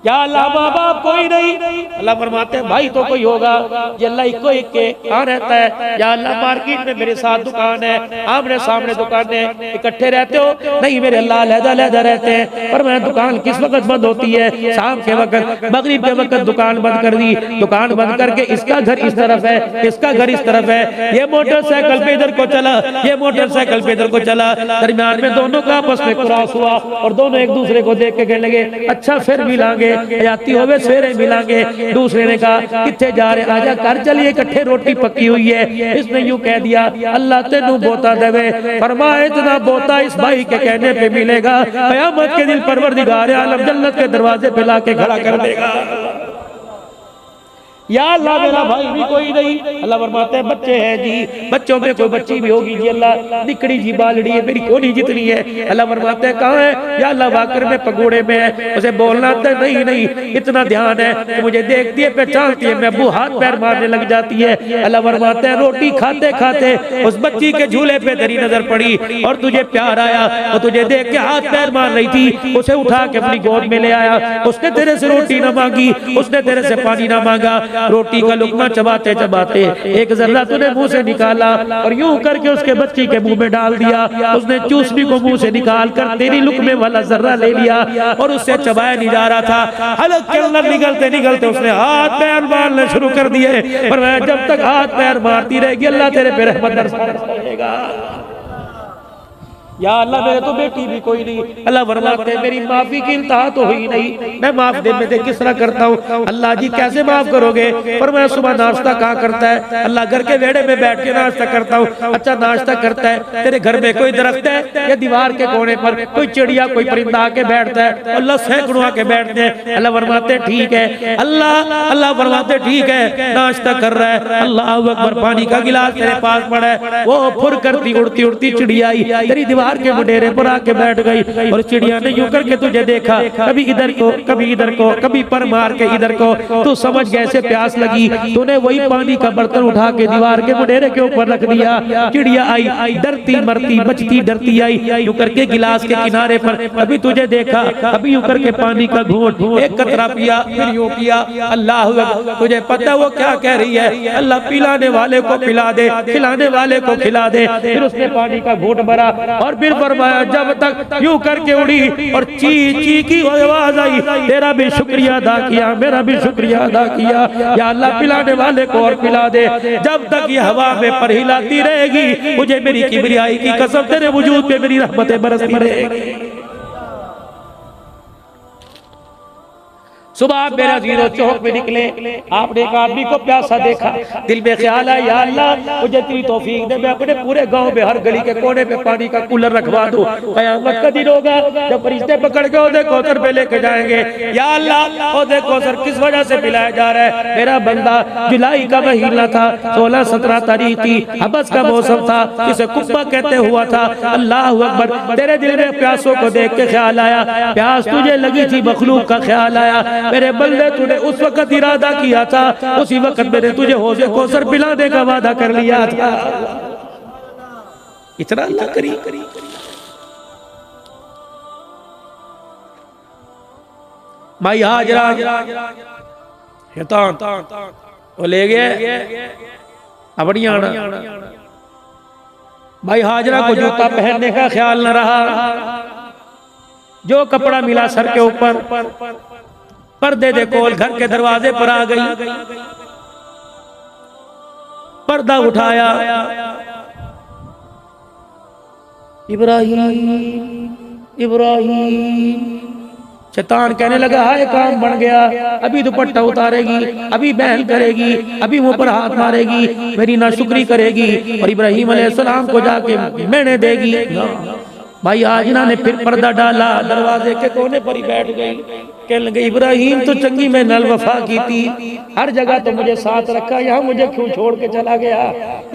या अल्लाह माँ बाप कोई नहीं, अल्लाह फरमाते हैं भाई तो कोई होगा। ये अल्लाह इक्को एक के कहाँ रहता है? या अल्लाह मार्केट में मेरे साथ दुकान है, आमने सामने दुकान है, इकट्ठे रहते हो? नहीं मेरे अल्लाह अलहदा रहते हैं। पर मैं दुकान किस वक्त बंद होती है? शाम के वक्त, मगरिब के वक्त दुकान बंद कर दी। दुकान बंद करके इसका घर इस तरफ है, इसका घर इस तरफ है, ये मोटरसाइकिल पे इधर को चला, ये मोटरसाइकिल पे इधर को चला, दरमियान में दोनों का आपस में क्रॉस हुआ और दोनों एक दूसरे को देख के कहने लगे अच्छा फिर मिलांगे, हयाती होवे सवेरे मिलांगे। दूसरे ने कहा किथे जा रहे? आजा घर चलिए, इकट्ठे रोटी पकी हुई है। इसने यूं कह दिया अल्लाह तेनू बोता देवे। फरमाया इतना बोता इस भाई के कहने पे मिलेगा, कयामत के दिन परवरदिगार आलम जन्नत के दरवाजे पे लाके खड़ा कर देगा। या अल्लाह मेरा भाई भी कोई नहीं। अल्लाह फरमाते हैं बच्चे हैं जी, बच्चों में कोई बच्ची भी होगी जी अल्लाह, निकड़ी जी बालड़ी है मेरी कोनी जितनी है। अल्लाह फरमाते हैं कहाँ है? या अल्लाह वाकर में पगोड़े में है। उसे बोलना आता है नहीं नहीं, इतना ध्यान है कि मुझे देखती है पहचानती है, मैं अबू हाथ पैर मारने लग जाती है। अल्लाह फरमाते हैं रोटी खाते खाते उस बच्ची के झूले पे तेरी नजर पड़ी और तुझे प्यार आया, और तुझे देख के हाथ पैर मार रही थी, उसे उठा के अपनी गोद में ले आया। उसने तेरे से रोटी ना मांगी, उसने तेरे से पानी ना मांगा, रोटी का लुकमा चबाते चबाते एक जर्रा तूने मुंह से निकाला और यूं करके उसके बच्ची के मुंह में डाल दिया। उसने चूसनी को मुंह से निकाल कर तेरी लुकमे वाला जर्रा ले लिया और उससे चबाया नहीं जा रहा था। हलक के अंदर निकलते निकलते उसने हाथ पैर मारने शुरू कर दिए। पर जब तक हाथ पैर मारती रहेगी अल्लाह तेरे पे रहमत बरसाएगा। या अल्लाह मेरे तो बेटी भी कोई नहीं। अल्लाह फरमाते मेरी माफी की इंतहा तो हुई नहीं, मैं माफ देने में किस तरह करता हूँ? अल्लाह जी कैसे माफ करोगे? पर मैं सुबह नाश्ता कहाँ करता है? अल्लाह घर के वेड़े में बैठ के नाश्ता करता हूँ। अच्छा नाश्ता करता है, तेरे घर में कोई दरख्त है या दीवार के कोने पर कोई चिड़िया कोई परिंदा आके बैठता है? अल्लाह सैकड़ों आके बैठते हैं। अल्लाह फरमाते ठीक है, अल्लाह फरमाते ठीक है, नाश्ता कर रहा है, अल्लाह अकबर, पानी का गिलास तेरे पास पड़ा है, वो फुर करती उड़ती उड़ती चिड़िया आई तेरी दीवार के मुडेरे पर आके बैठ गई और चिड़िया ने यूं करके तुझे देखा, कभी इधर को कभी इधर को, कभी पर मार के इधर को। तू समझ गया ऐसे प्यास लगी, तूने वही पानी का बर्तन उठा के दीवार के मुडेरे के ऊपर रख दिया। चिड़िया आई डरती मरती बचती डरती आई यूं करके गिलास के किनारे पर, कभी तुझे देखा, कभी यूं करके पानी का घूंट एक कतरा पिया, फिर यूं किया। अल्लाह तुझे पता वो क्या कह रही है? अल्लाह पिलाने वाले को पिला दे, खिलाने वाले को खिला दे। फिर उसने पानी का घूंट भरा और फिर फरमाया जब तक यूं करके उड़ी और ची ची की आवाज आई, तेरा भी शुक्रिया अदा किया, मेरा भी शुक्रिया अदा किया। या अल्लाह पिलाने वाले को और पिला दे। जब तक ये हवा में पर हिलाती रहेगी, मुझे मेरी किबरियाई की कसम तेरे वजूद पे मेरी रहमतें बरसती रहेगी। सुबह मेरा जीरो चौक में निकले, आपने एक आदमी को प्यासा देखा, दिल में ख्याल आया या अल्लाह मुझे तेरी तौफीक दे, मैं अपने पूरे गांव में हर गली के कोने पे पानी का कूलर रखवा दूं। कयामत का दिन होगा जब फरिश्ते पकड़ के ओदे कौसर पे लेके जाएंगे। या अल्लाह ओदे कौसर किस वजह से पिलाया जा रहा है? मेरा बंदा, जुलाई का महीना था, 16-17 तारीख थी, हबस का मौसम था, जिसे कुब्बा कहते हुआ था। अल्लाह अकबर, तेरे दिल में प्यासों को देख के ख्याल आया, प्यास तुझे लगी थी, मखलूक का ख्याल आया। मेरे बंदे तूने उस वक्त इरादा किया था, उसी वक्त मैंने तुझे हौज़े कौसर पिलाने का वादा कर लिया था। इतना अल्लाह करी माई हाजरा वो ले गए, अबड़ियाना भाई हाजरा को जूता पहनने का ख्याल न रहा, जो कपड़ा मिला सर के ऊपर पर्दे दे कोल घर के दरवाजे पर आ गई, पर्दा उठाया, इब्राहिम इब्राहिम। शैतान कहने लगा हाय काम बन गया, अभी दुपट्टा उतारेगी, अभी बहन करेगी, अभी मुंह पर हाथ मारेगी, मेरी नाशुक्री करेगी और इब्राहिम अलैहिस्सलाम को जाके मैंने देगी। भाई आजना ने फिर पर्दा डाला, दरवाजे के कोने पर ही बैठ गई, कहने लगे इब्राहिम तो चंगी मैं नल वफा की थी, हर जगह तो मुझे साथ रखा, यहाँ मुझे क्यों छोड़ के चला गया।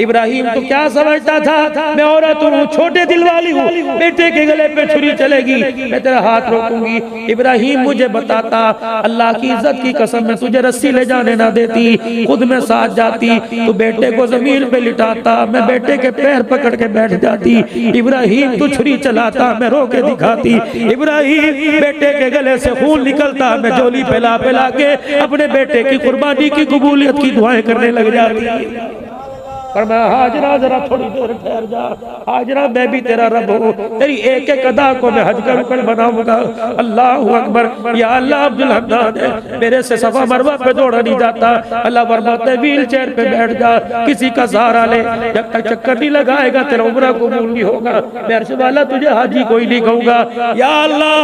इब्राहिम तो क्या समझता था मैं औरत हूँ, छोटे दिल वाली हूँ, बेटे के गले पे छुरी चलेगी मैं तेरा हाथ रोकूंगी। इब्राहिम मुझे बताता, अल्लाह की इज्जत की कसम मैं तुझे रस्सी ले जाने ना देती, खुद में साथ जाती, तू बेटे को जमीन पे लिटाता, मैं बेटे के पैर पकड़ के बैठ जाती। इब्राहिम तू छुरी चलाता, मैं रोके दिखाती। इब्राहिम बेटे के गले से खून निकलता, मैं झोली पिला पिला के अपने बेटे की कुर्बानी की कबूलियत की दुआएं करने लग जाती। पर मैं हाजरा जरा थोड़ी देर ठहर जा, हाजरा मैं भी तेरा रब हूँ, तेरी एक एक अदा को मैं हज कर रुकन बनाऊंगा। अल्लाह अकबर। या अल्लाह अब्दुल हन्नान है मेरे से सफा मरवा पे दौड़ा नहीं जाता, अल्लाह फरमाते व्हील चेयर पे बैठ जा, किसी का सहारा ले, जब तक चक्कर नहीं लगाएगा तेरा उम्रा कबूल नहीं होगा। मैं अर्श वाला तुझे हाजी कोई नहीं कहूंगा। या अल्लाह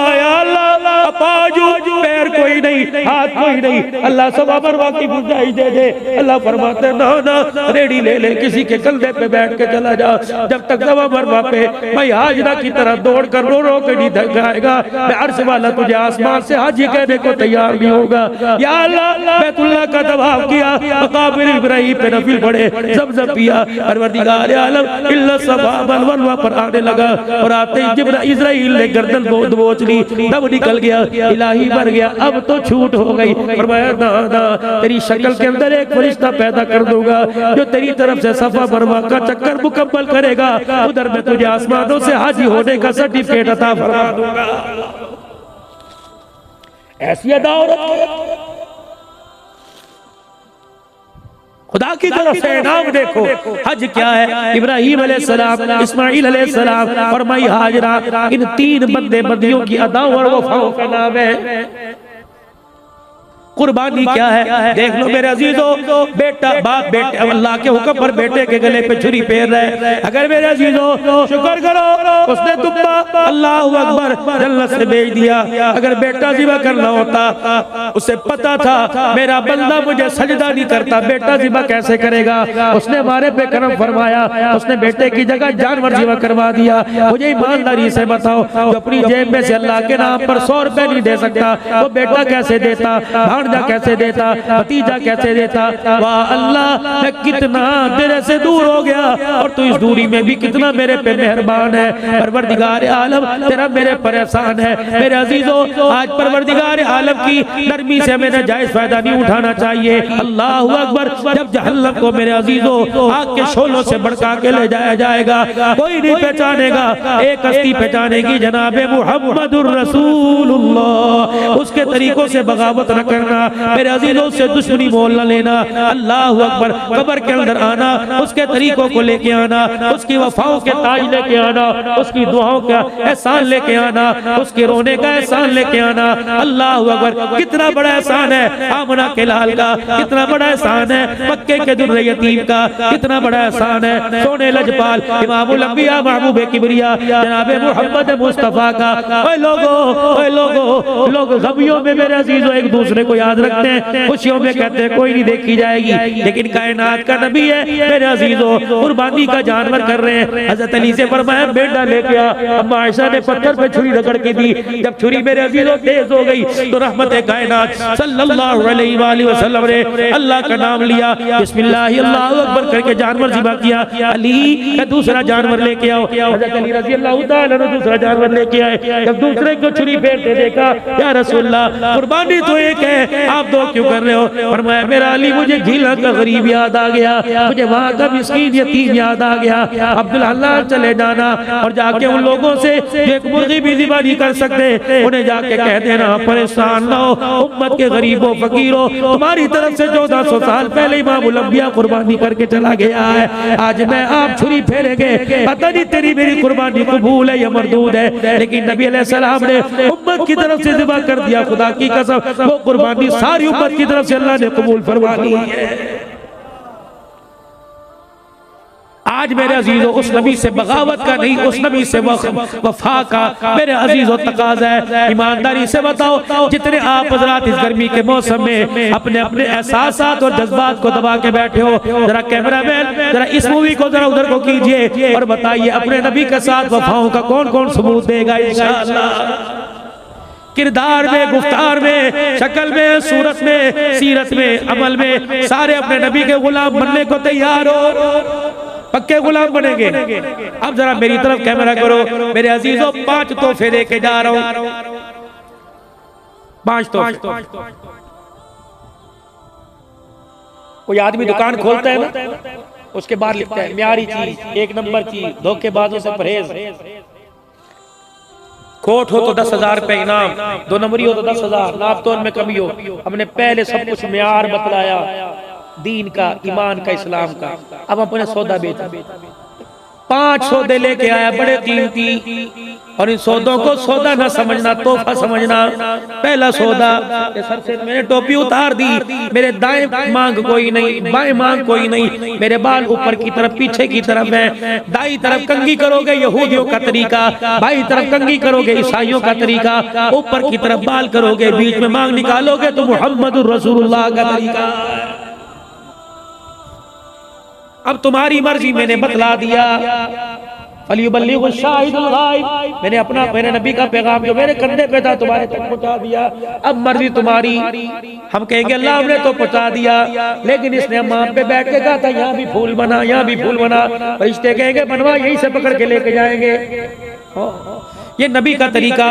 बाजू पैर कोई नहीं, हाथ कोई नहीं, अल्लाह सफा मरवा की बुझाई दे दे। अल्लाह फरमाते ना ना रेडी ले ले, किसी के कंधे पे बैठ के चला जा, जब तक सफा मरवा पे भाई हाजरा की तरह दौड़ कर रो रो के नहीं थकाएगा, मैं अर्श वाला तुझे आसमान से हाजी कहने को तैयार नहीं होगा। या अल्लाह बैतुल्लाह का तवाफ किया, मकाम इब्राहिम पे नफिल पढ़े, ज़मज़म पिया, परवरदिगार आलम इल्ला सफा वल मरवा पर आने लगा और आते ही इस्राइल ने गर्दन दबोच ली, तब निकल गया, इलाही मर गया, अब तो छूट हो गई। फरमाया ना ना तेरी शक्ल के अंदर एक फरिश्ता पैदा कर दूंगा जो तेरी तरफ से सफा मरवा का चक्कर मुकम्मल करेगा, उधर मैं तुझे आसमानों से हाजी होने का सर्टिफिकेट अता फरमा दूंगा। ऐसी अदा खुदा की तरफ से इनाम देखो। हज क्या है? इब्राहिम अलैहिस्सलाम, इस्माइल अलैहिस्सलाम और माई हाजरा, इन तीन बंदे बंदियों की अदाओं और वफाओं का नाम है। कुर्बानी क्या है? देख लो मेरे अजीजों, बेटा बाप बेटे अल्लाह के हुक्म पर बेटे के गले पे छुरी फेर रहे। अगर मेरे अजीजों शुक्र करो, उसने दुम्बा अल्लाह अकबर जन्नत से भेज दिया। अगर बेटा ज़िबा करना होता, उसे पता था मेरा बंदा मुझे सजदा नहीं करता, बेटा ज़िबा कैसे करेगा, उसने हमारे पे करम फरमाया, उसने बेटे की जगह जानवर ज़िबा करवा दिया। मुझे ईमानदारी से बताओ, जो अपनी जेब में से अल्लाह के नाम पर 100 रुपए नहीं दे सकता, वो बेटा कैसे देता, भांजा कैसे देता, भतीजा कैसे देता। वाह अल्लाह, मैं कितना तेरे से दूर हो गया और तू इस दूरी में भी कितना मेरे पे मेहरबान है। परवरदिगार आलम तेरा मेरे पर एहसान है। मेरे अजीजों, आज परवरदिगार आलम की नरमी से मैंने जायज फायदा नहीं उठाना चाहिए। अल्लाह अकबर। जब जहन्नम को मेरे अजीजों आग के शोलों से भड़का के ले जाया जाएगा, कोई नहीं पहचानेगा, एक हस्ती पहचानेगी, जनाबे मुहम्मदुर रसूलुल्लाह। उसके तरीकों से बगावत न करना, मेरे अजीजों से दुश्मनी मोल न लेना। अल्लाह अकबर। कब्र के अंदर आना, उसके तरीकों को लेके आना, उसकी वफाओं के ताज लेके आना, उसकी दुआओं का एहसान लेके आना, उसके रोने का एहसान लेके आना। अल्लाह अकबर। कितना बड़ा एहसान है आमना के लाल का, कितना बड़ा एहसान है मक्के के दुर्रे यतीम का, कितना बड़ा एहसान है सोने लजपाल इमामुल अंबिया महबूबे किबरिया जनाबे मोहम्मद मुस्तफा का। ओए लोगो लोग गमियों में मेरे अजीजों एक दूसरे को याद रखते हैं, खुशियों में कहते हैं कोई नहीं देखी जाएगी, लेकिन कायनात का नबी है मेरे अजीजों, कुर्बानी का जानवर कर रहे हैं। हजरत अली से फरमाया बेटा लेके आ, अम्मा आयशा ने पत्थर पे छुरी रगड़ के दी, जब छुरी मेरे अजीजों तेज हो गई तो रहमत कायनात सल्लल्लाहु अलैहि वसल्लम ने अल्लाह का नाम लिया, बिस्मिल्लाह अल्लाहु अकबर करके जानवर ज़िबा किया। अली का दूसरा जानवर लेके आओ। हजरत अली रज़ी अल्लाह तआला ने दूसरा जानवर लेके आए। जब दूसरे को छुरी फेरते देखा, या रसूलल्लाह कुर्बानी तो एक है आप दो क्यों कर रहे हो? फरमाया मेरा अली मुझे झीला का गरीब याद आ गया, मुझे वहाँ का मिस्कीन यतीम याद आ गया। अब्दुल हल्लाल चले जाना और जाके उन लोगों से जो एक मुर्गी भी ज़िबा नहीं कर सकते उन्हें जाके कह देना परेशान ना हो, उम्मत के गरीबों फकीरों, तुम्हारी तरफ से 1400 साल पहले इमामुल अंबिया कुर्बानी करके चला गया है। आज मैं आप छुरी फेरेंगे, पता नहीं तेरी मेरी कुर्बानी कबूल है या मरदूद है, लेकिन नबी अलैहिस्सलाम ने उम्मत की तरफ से ज़िबा कर दिया। खुदा की कसम वो कुर्बानी सारी उम्मत की तरफ से अल्लाह ने कबूल फरमा ली है। आज मेरे अजीजों उस नबी से बगावत का नहीं, उस नबी से वफा का मेरे अजीजों तकाज़ा है। ईमानदारी से बताओ, जितने आप हज़रात इस गर्मी के मौसम में अपने अपने एहसासात और जज्बात को दबा के बैठे हो, जरा कैमरामैन जरा इस मूवी को जरा उधर को कीजिए और बताइए अपने नबी के साथ वफाओं का कौन कौन सबूत देगा इंशाअल्लाह। किरदार में, गुफ्तार में, शक्ल में, सूरत में, सीरत में, अमल में सारे अपने नबी के गुलाम बनने को तैयार हो, पक्के गुलाम बनेंगे। अब जरा मेरी तरफ कैमरा करो मेरे अजीजों, 5 तोहफे देके जा रहा हूं, 5 तोहफे। कोई आदमी दुकान खोलता है ना, उसके बाद लिखता है म्यारी चीज, 1 नंबर चीज, धोखेबाजों से परहेज, खोट हो तो 10,000 रुपए इनाम, 2 नंबरी हो तो 10,000, नाप तोल में कमी हो। हमने पहले सब कुछ म्यार बतलाया, दीन का, ईमान का, इस्लाम का। अब अपने सौदा बेचा, 5 सौदे लेके आया बड़े कीमती, और इन सौदों को सौदा ना समझना, तोहफा समझना। पहला सौदा, सर से मैंने टोपी उतार दी, मेरे दाएं मांग कोई नहीं, बाएं मांग कोई नहीं, मेरे बाल ऊपर की तरफ पीछे की तरफ है। दाई तरफ कंघी करोगे यहूदियों का तरीका, बाई तरफ कंघी करोगे ईसाइयों का तरीका, ऊपर की तरफ बाल करोगे, बीच में मांग निकालोगे तो मुहम्मदुर रसूलुल्लाह का तरीका। अब तुम्हारी मर्जी, मैंने बतला दिया। फलियुबल्लिगु शाहिदुल गायब, मैंने अपना, मेरे नबी का पैगाम जो मेरे कंधे पे था तुम्हारे तक पहुंचा दिया। अब मर्जी तुम्हारी। हम कहेंगे अल्लाह हमने तो पहुंचा दिया, लेकिन इसने हमाम पे बैठ के कहा था यहाँ भी फूल बना, यहाँ भी फूल बना। फरिश्ते कहेंगे बनवा, यहीं से पकड़ के लेके जाएंगे। ये नबी का तरीका।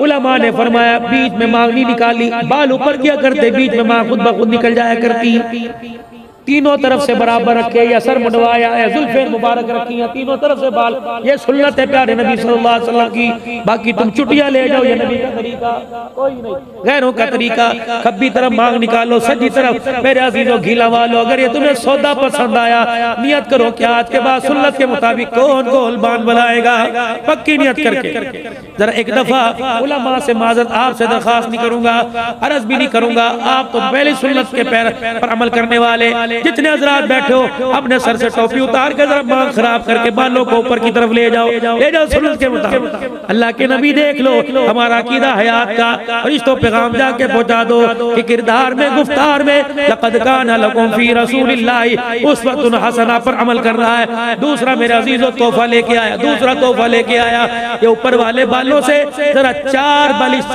उलमा ने फरमाया बीच में मांग नहीं निकाली, बाल ऊपर किया करते, बीच में मांग खुद ब खुद निकल जाया करती। तीनों तरफ से बराबर रखे, या सर मुंडवाया, या जुल्फे मुबारक रखी, या तीनों तरफ से बाल। ये सुन्नत है प्यारे नबी सल्लल्लाहु अलैहि वसल्लम की। बाकी तुम चुटिया ले जाओ, ये नबी का तरीका कोई नहीं, गैरों का तरीका। खब्बी तरफ मांग निकालो, सज्जी तरफ। मेरे अजीजों घीला वालो, अगर ये तुम्हें सौदा पसंद आया, नियत करो कि आज के बाद सुन्नत के मुताबिक कौन गोलबान बनाएगा, पक्की नियत करके। जरा एक दफा उलमा से माजरत, आपसे दरखास्त नहीं करूंगा, अर्ज भी नहीं करूंगा, आप तो पहले सुन्नत के पैर पर अमल करने वाले जितने हजरात बैठे हो, अपने सर से टोपी उतार के जरा मांग खराब करके बालों को ऊपर की तरफ ले जाओ सुन्नत के मुताबिक। अल्लाह के नबी देख लो हमारा अकीदा हयात का, और रिश्तों पैगाम जाके पहुंचा दो कि किरदार में, गुफ्तार में लक़द काना लकुम फी रसूलिल्लाहि उस्वतुन हसना पर अमल कर रहा है। दूसरा मेरे अजीजों तोहफा लेके आया, दूसरा तोहफा लेके आया। ये ऊपर वाले बालों से जरा 4 बालिश,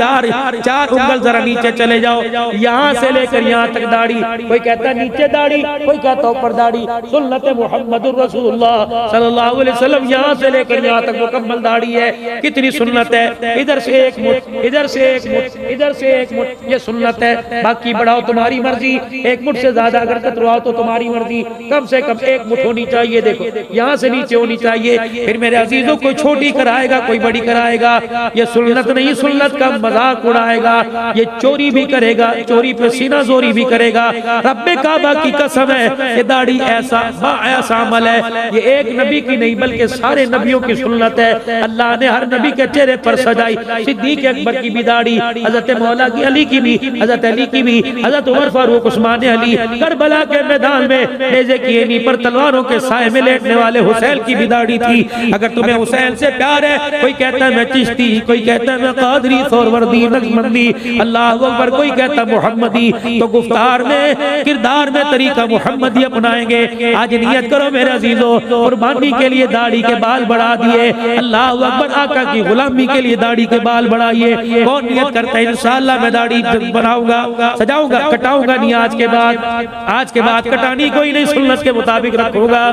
4 उंगल जरा नीचे चले जाओ, यहाँ से लेकर यहाँ तक दाढ़ी। कोई कहता नीचे दाढ़ी, कोई कहता ऊपर दाढ़ी। सुन्नत मुहम्मदुर रसूलुल्लाह सल्लल्लाहु अलैहि वसल्लम यहाँ से लेकर यहाँ तक मुकम्मल दाढ़ी है। कितनी सुन्नत है, इधर से 1 मुठ, इधर से 1 मुठ, इधर से 1 मुठ, ये सुन्नत है। बाकी बढ़ाओ तुम्हारी मर्जी, 1 मुठ से ज्यादा अगर कतरवाओ तो तुम्हारी मर्जी। कम से कम 1 मुठ होनी चाहिए, देखो यहाँ से नीचे होनी चाहिए। फिर मेरे अजीजों कोई छोटी कराएगा, कोई बड़ी कराएगा, ये सुन्नत नहीं, सुन्नत का मजाक उड़ाएगा। ये चोरी भी करेगा, चोरी पे सीना जोरी भी करेगा। रब्बे काबा की कसम है, ये दाढ़ी ऐसा अमल है, ये एक नबी की नहीं बल्कि सारे नबियों की सुन्नत है। अल्लाह ने हर नबी के चेहरे पर सजाई। सिद्दीक अकबर की भी दाढ़ी, हजरत मौला की अली की भी, हजरत अली की भी, हजरत उमर फारूक उस्मान अली, करबला के मैदान में नेज़े की एनी पर तलवारों के साए में लेटने वाले हुसैन की भी दाढ़ी थी। अगर तुम्हें हुसैन से प्यार है, कोई कहता है मैं चिश्ती, कोई कहता है मैं कादरी, सोरवर्दी, नक्शबंदी, अल्लाह अकबर, कोई कहता मोहम्मदी, तो गुफ्तार में, किरदार में, तरीका मुहम्मदी अपनाएंगे। आज नियत करो मेरे अजीजों, कुर्बानी के लिए दाढ़ी के बाल बढ़ा दिए, अल्लाह अकबर, आका की गुलामी के लिए दाढ़ी के बाल बढ़ाइए। कौन नियत करता है इंशाअल्लाह मैं दाढ़ी बनाऊंगा, सजाऊंगा, कटाऊंगा नहीं आज के बाद कटानी कोई नहीं, सुन्नत के मुताबिक रखूंगा।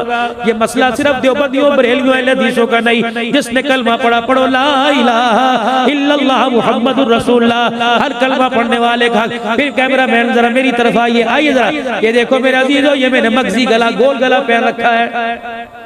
ये मसला सिर्फ देवबंदियों बरेलियों अहले हदीसों का नहीं, जिसने कलमा पढ़ा पढ़ो ला इलाहा इल्लल्लाह मुहम्मदुर रसूलुल्लाह, हर कलमा पढ़ने वाले का। फिर कैमरा मैन जरा मेरी तरफ आइए जरा, ये देखो मेरे अजीजों, ये मैंने मगजी गला, गोल गला पहन रखा है।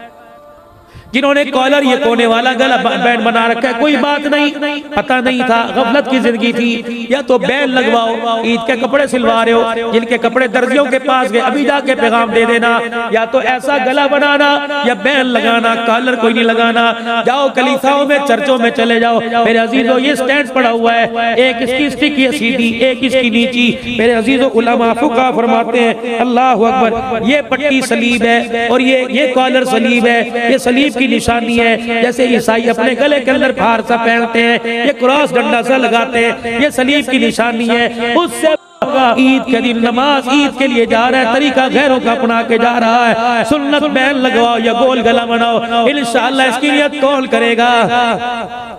जिन्होंने कॉलर ये कोने वाला गला बैंड बना रखा है, कोई बात नहीं, पता नहीं था, गफलत की जिंदगी थी। या तो बैंड लगवाओ, ईद के कपड़े सिलवा रहे हो, जिनके कपड़े दर्जियों के पास गए अभी जाके पैगाम दे देना। या तो ऐसा गला बनाना या बैंड लगाना, कॉलर कोई नहीं लगाना। जाओ कलीसाओं में, चर्चों में चले जाओ मेरे अजीजों, ये स्टैंड पड़ा हुआ है, एक इसकी स्टिक है सीधी, एक इसकी नीची। मेरे अजीजों उलमा फुक़हा फरमाते हैं अल्लाह अकबर, ये पट्टी सलीब है और ये कॉलर सलीब है, ये सलीब की निशानी है। जैसे ईसाई अपने गले के अंदर फारसा पहनते हैं, ये क्रॉस डंडा सा लगाते हैं, ये सलीब की निशानी है। उससे ईद के दिन नमाज ईद के लिए जा रहा है, तरीका गैरों का अपना के जा रहा है। सुन्नत बैन लगवाओ या गोल गला बनाओ, इंशाअल्लाह इसकी नियत कौन करेगा।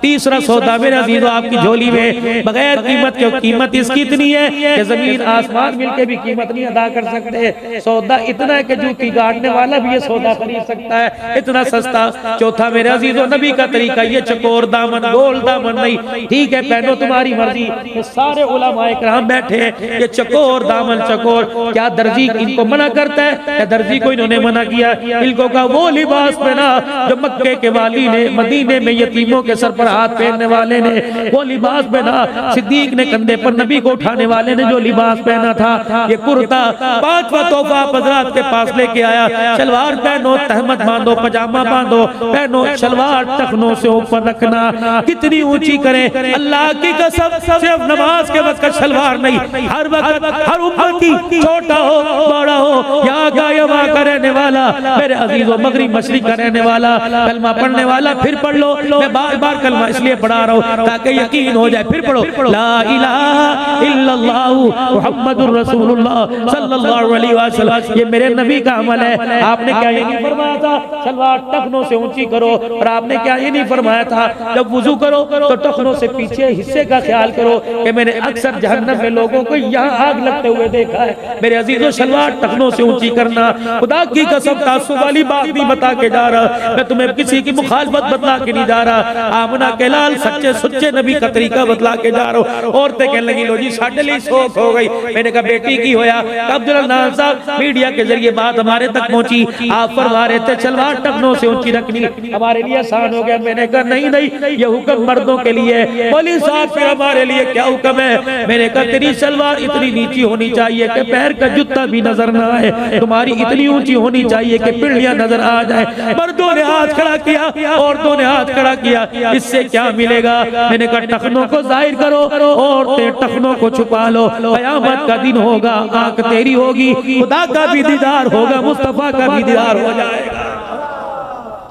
तीसरा सौदा मेरे अजीजों आपकी झोली में बगैर कीमत के, कीमत इसकी इतनी है कि जमीन आसमान मिलके भी कीमत नहीं अदा कर सकते। सौदा इतना है कि जूती गाड़ने वाला भी ये सौदा खरीद सकता है, इतना सस्ता। चौथा मेरे अजीजों नबी का तरीका, ये चकोर दामन, गोल दामन नहीं, ठीक है पहनो तुम्हारी मर्जी। सारे उलमाए किराम बैठे हैं, ये चकोर दामन, चकोर, क्या दर्जी इनको मना करता है? क्या दर्जी को इन्होंने मना किया? इनको का वो लिबास पहना जो मक्के के वाली ने, मदीने में यतीमों के सर पर हाथ पहनने वाले ने वो लिबास पहना, सिद्दीक ने कंधे पर नबी को उठाने वाले ने जो लिबास पहना था, ये कुर्ता। पांचवा तोहफा हजरात के पास लेके आया, शलवार पहनो, तहमत बांधो, पजामा बांधो, पहनो शलवार, टखनों से ऊपर रखना। कितनी ऊंची करें, अल्लाह की कसम, सिर्फ नमाज के वक्त शलवार नहीं, हर वक्त, हर उम्मती, छोटा हो बड़ा हो, यहाँ का यहाँ का रहने वाला, मेरे अजीजों मगरिब मशरिक का रहने वाला, कलमा पढ़ने वाला, फिर पढ़ लो। मैं बार बार कलमा इसलिए पढ़ा रहा हूँ ताकि यकीन हो जाए। फिर पढ़ो ला इलाहा इल्लल्लाह मुहम्मदुर रसूलुल्लाह सल्लल्लाहु अलैहि वसल्लम। ये मेरे नबी का अमल है। आपने क्या ये नहीं फरमाया था सलवार टखनों से ऊंची करो, और आपने क्या ये नहीं फरमाया था जब वुजू करो तो टखनों से पीछे हिस्से का ख्याल करो। कि मैंने अक्सर जहन्नम में लोगों को यहाँ आग लगते हुए देखा है। मेरे अजीजों सलवार टखनों से ऊंची करना, खुदा की कसम तासुब वाली बात नहीं बता के जा रहा, मैं तुम्हें किसी की मुखालफत बतला के नहीं जा रहा। आमना के लाल सच्चे सुच्चे नबी का तरीका बतला के जा रहा हूँ। औरतें कहने लगी लो जी साढ़े लिए शौक हो गई। मैंने कहा बेटी की होया। अब्दुल नाम साहब मीडिया के जरिए बात हमारे तक पहुंची, आप फरमा रहे थे सलवार टखनों से ऊंची रखनी हमारे लिए आसान हो गया। मैंने कहा नहीं नहीं, ये हुक्म मर्दों के लिए। बोली साहब फिर हमारे लिए क्या हुक्म है? मैंने कहा तेरी सलवार इतनी नीची होनी चाहिए कि पैर का जूता भी नजर ना आए, तुम्हारी इतनी ऊंची होनी चाहिए कि पिंडलियां नजर आ जाए। मर्दों ने हाथ खड़ा किया, औरतों ने हाथ खड़ा किया। इससे क्या मिलेगा? मैंने कहा टखनों को जाहिर करो, औरतें टखनों को छुपा लो। कयामत का दिन होगा, आंख तेरी होगी, खुदा का भी दीदार होगा, मुस्तफा का भी दीदार हो जाएगा।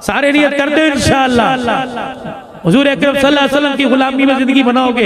सारे नियत करते हैं इंशाअल्लाह। हुजूर अकरम सल्लल्लाहु अलैहि वसल्लम की गुलामी में जिंदगी बनाओगे,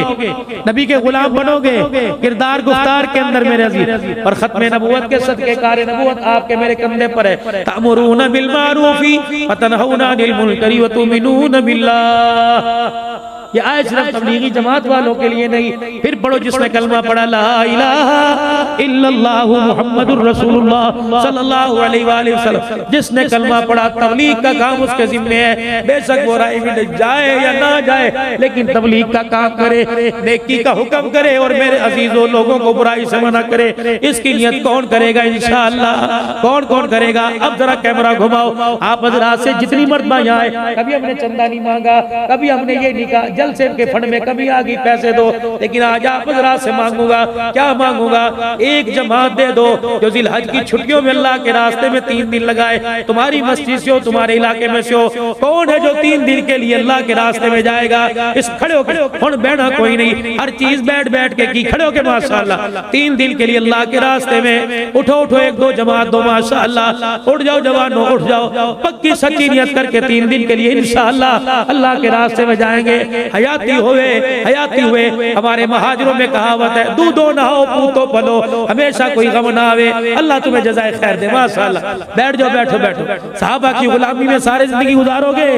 नबी के गुलाम बनोगे, किरदार गुफ्तार के अंदर मेरे अजीज, और खत्म नबूवत के सदके कार नबूवत आपके मेरे कंधे पर है। तामुरून बिल मारूफी व तनहौना अनिल मुनकरी व तुमिनून बिल्लाह। ये आयत सिर्फ तबलीगी जमात वालों के लिए नहीं। फिर पढ़ो जिसने कलमा पढ़ा ला इलाहा इल्लल्लाह मुहम्मदुर रसूलुल्लाह सल्लल्लाहु अलैहि वसल्लम, जिसने कलमा पढ़ा तबलीग का काम उसके जिम्मे है। बेशक वो राय में जाए या ना जाए, लेकिन तबलीग का काम करे, नेकी का हुक्म करे, और मेरे अजीजों लोगों को बुराई से मना करे। इसकी नियत कौन करेगा? इंशाअल्लाह कौन कौन करेगा? अब जरा कैमरा घुमाओ। आप हजरात से जितनी मर्तबा यहाँ आए, कभी हमने चंदा नहीं मांगा, कभी हमने ये नहीं कहा जलसे के फंड में कभी आ गई पैसे दो, लेकिन आज आप हजरात से मांगूंगा। क्या मांगूंगा? एक जमात दे दो जो जिलहज की छुट्टियों में अल्लाह के रास्ते में 3 दिन लगाए, तुम्हारी मस्जिद से हो, तुम्हारे इलाके में से हो। कौन है जो 3 दिन के लिए अल्लाह के रास्ते में जाएगा? इस खड़े होकर बैठा कोई नहीं, हर चीज बैठ बैठ के की, खड़े होकर माशाअल्लाह 3 दिन के लिए अल्लाह के रास्ते में। उठो उठो, 1-2 जमात दो माशाअल्लाह। उठ जाओ जवानों, उठ जाओ, पक्की सच्ची नियत करके 3 दिन के लिए इंशाअल्लाह अल्लाह के रास्ते में जाएंगे। हयाती हुए। हमारे महाजरों में कहावत है, दूधो नहाओ पूतो पलो, हमेशा कोई गम ना आवे। अल्लाह तुम्हें जज़ाए खैर दे। माशाअल्लाह, बैठ जाओ, बैठो बैठो। साहबा की गुलामी में सारी जिंदगी गुजारोगे,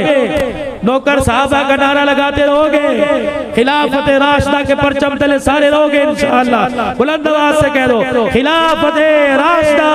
नौकर साहबा का नारा लगाते रहोगे, खिलाफत राशिदा के परचम तले सारे रहोगे इंशाअल्लाह। बुलंद आवाज से कह दो, खिलाफत राशिदा।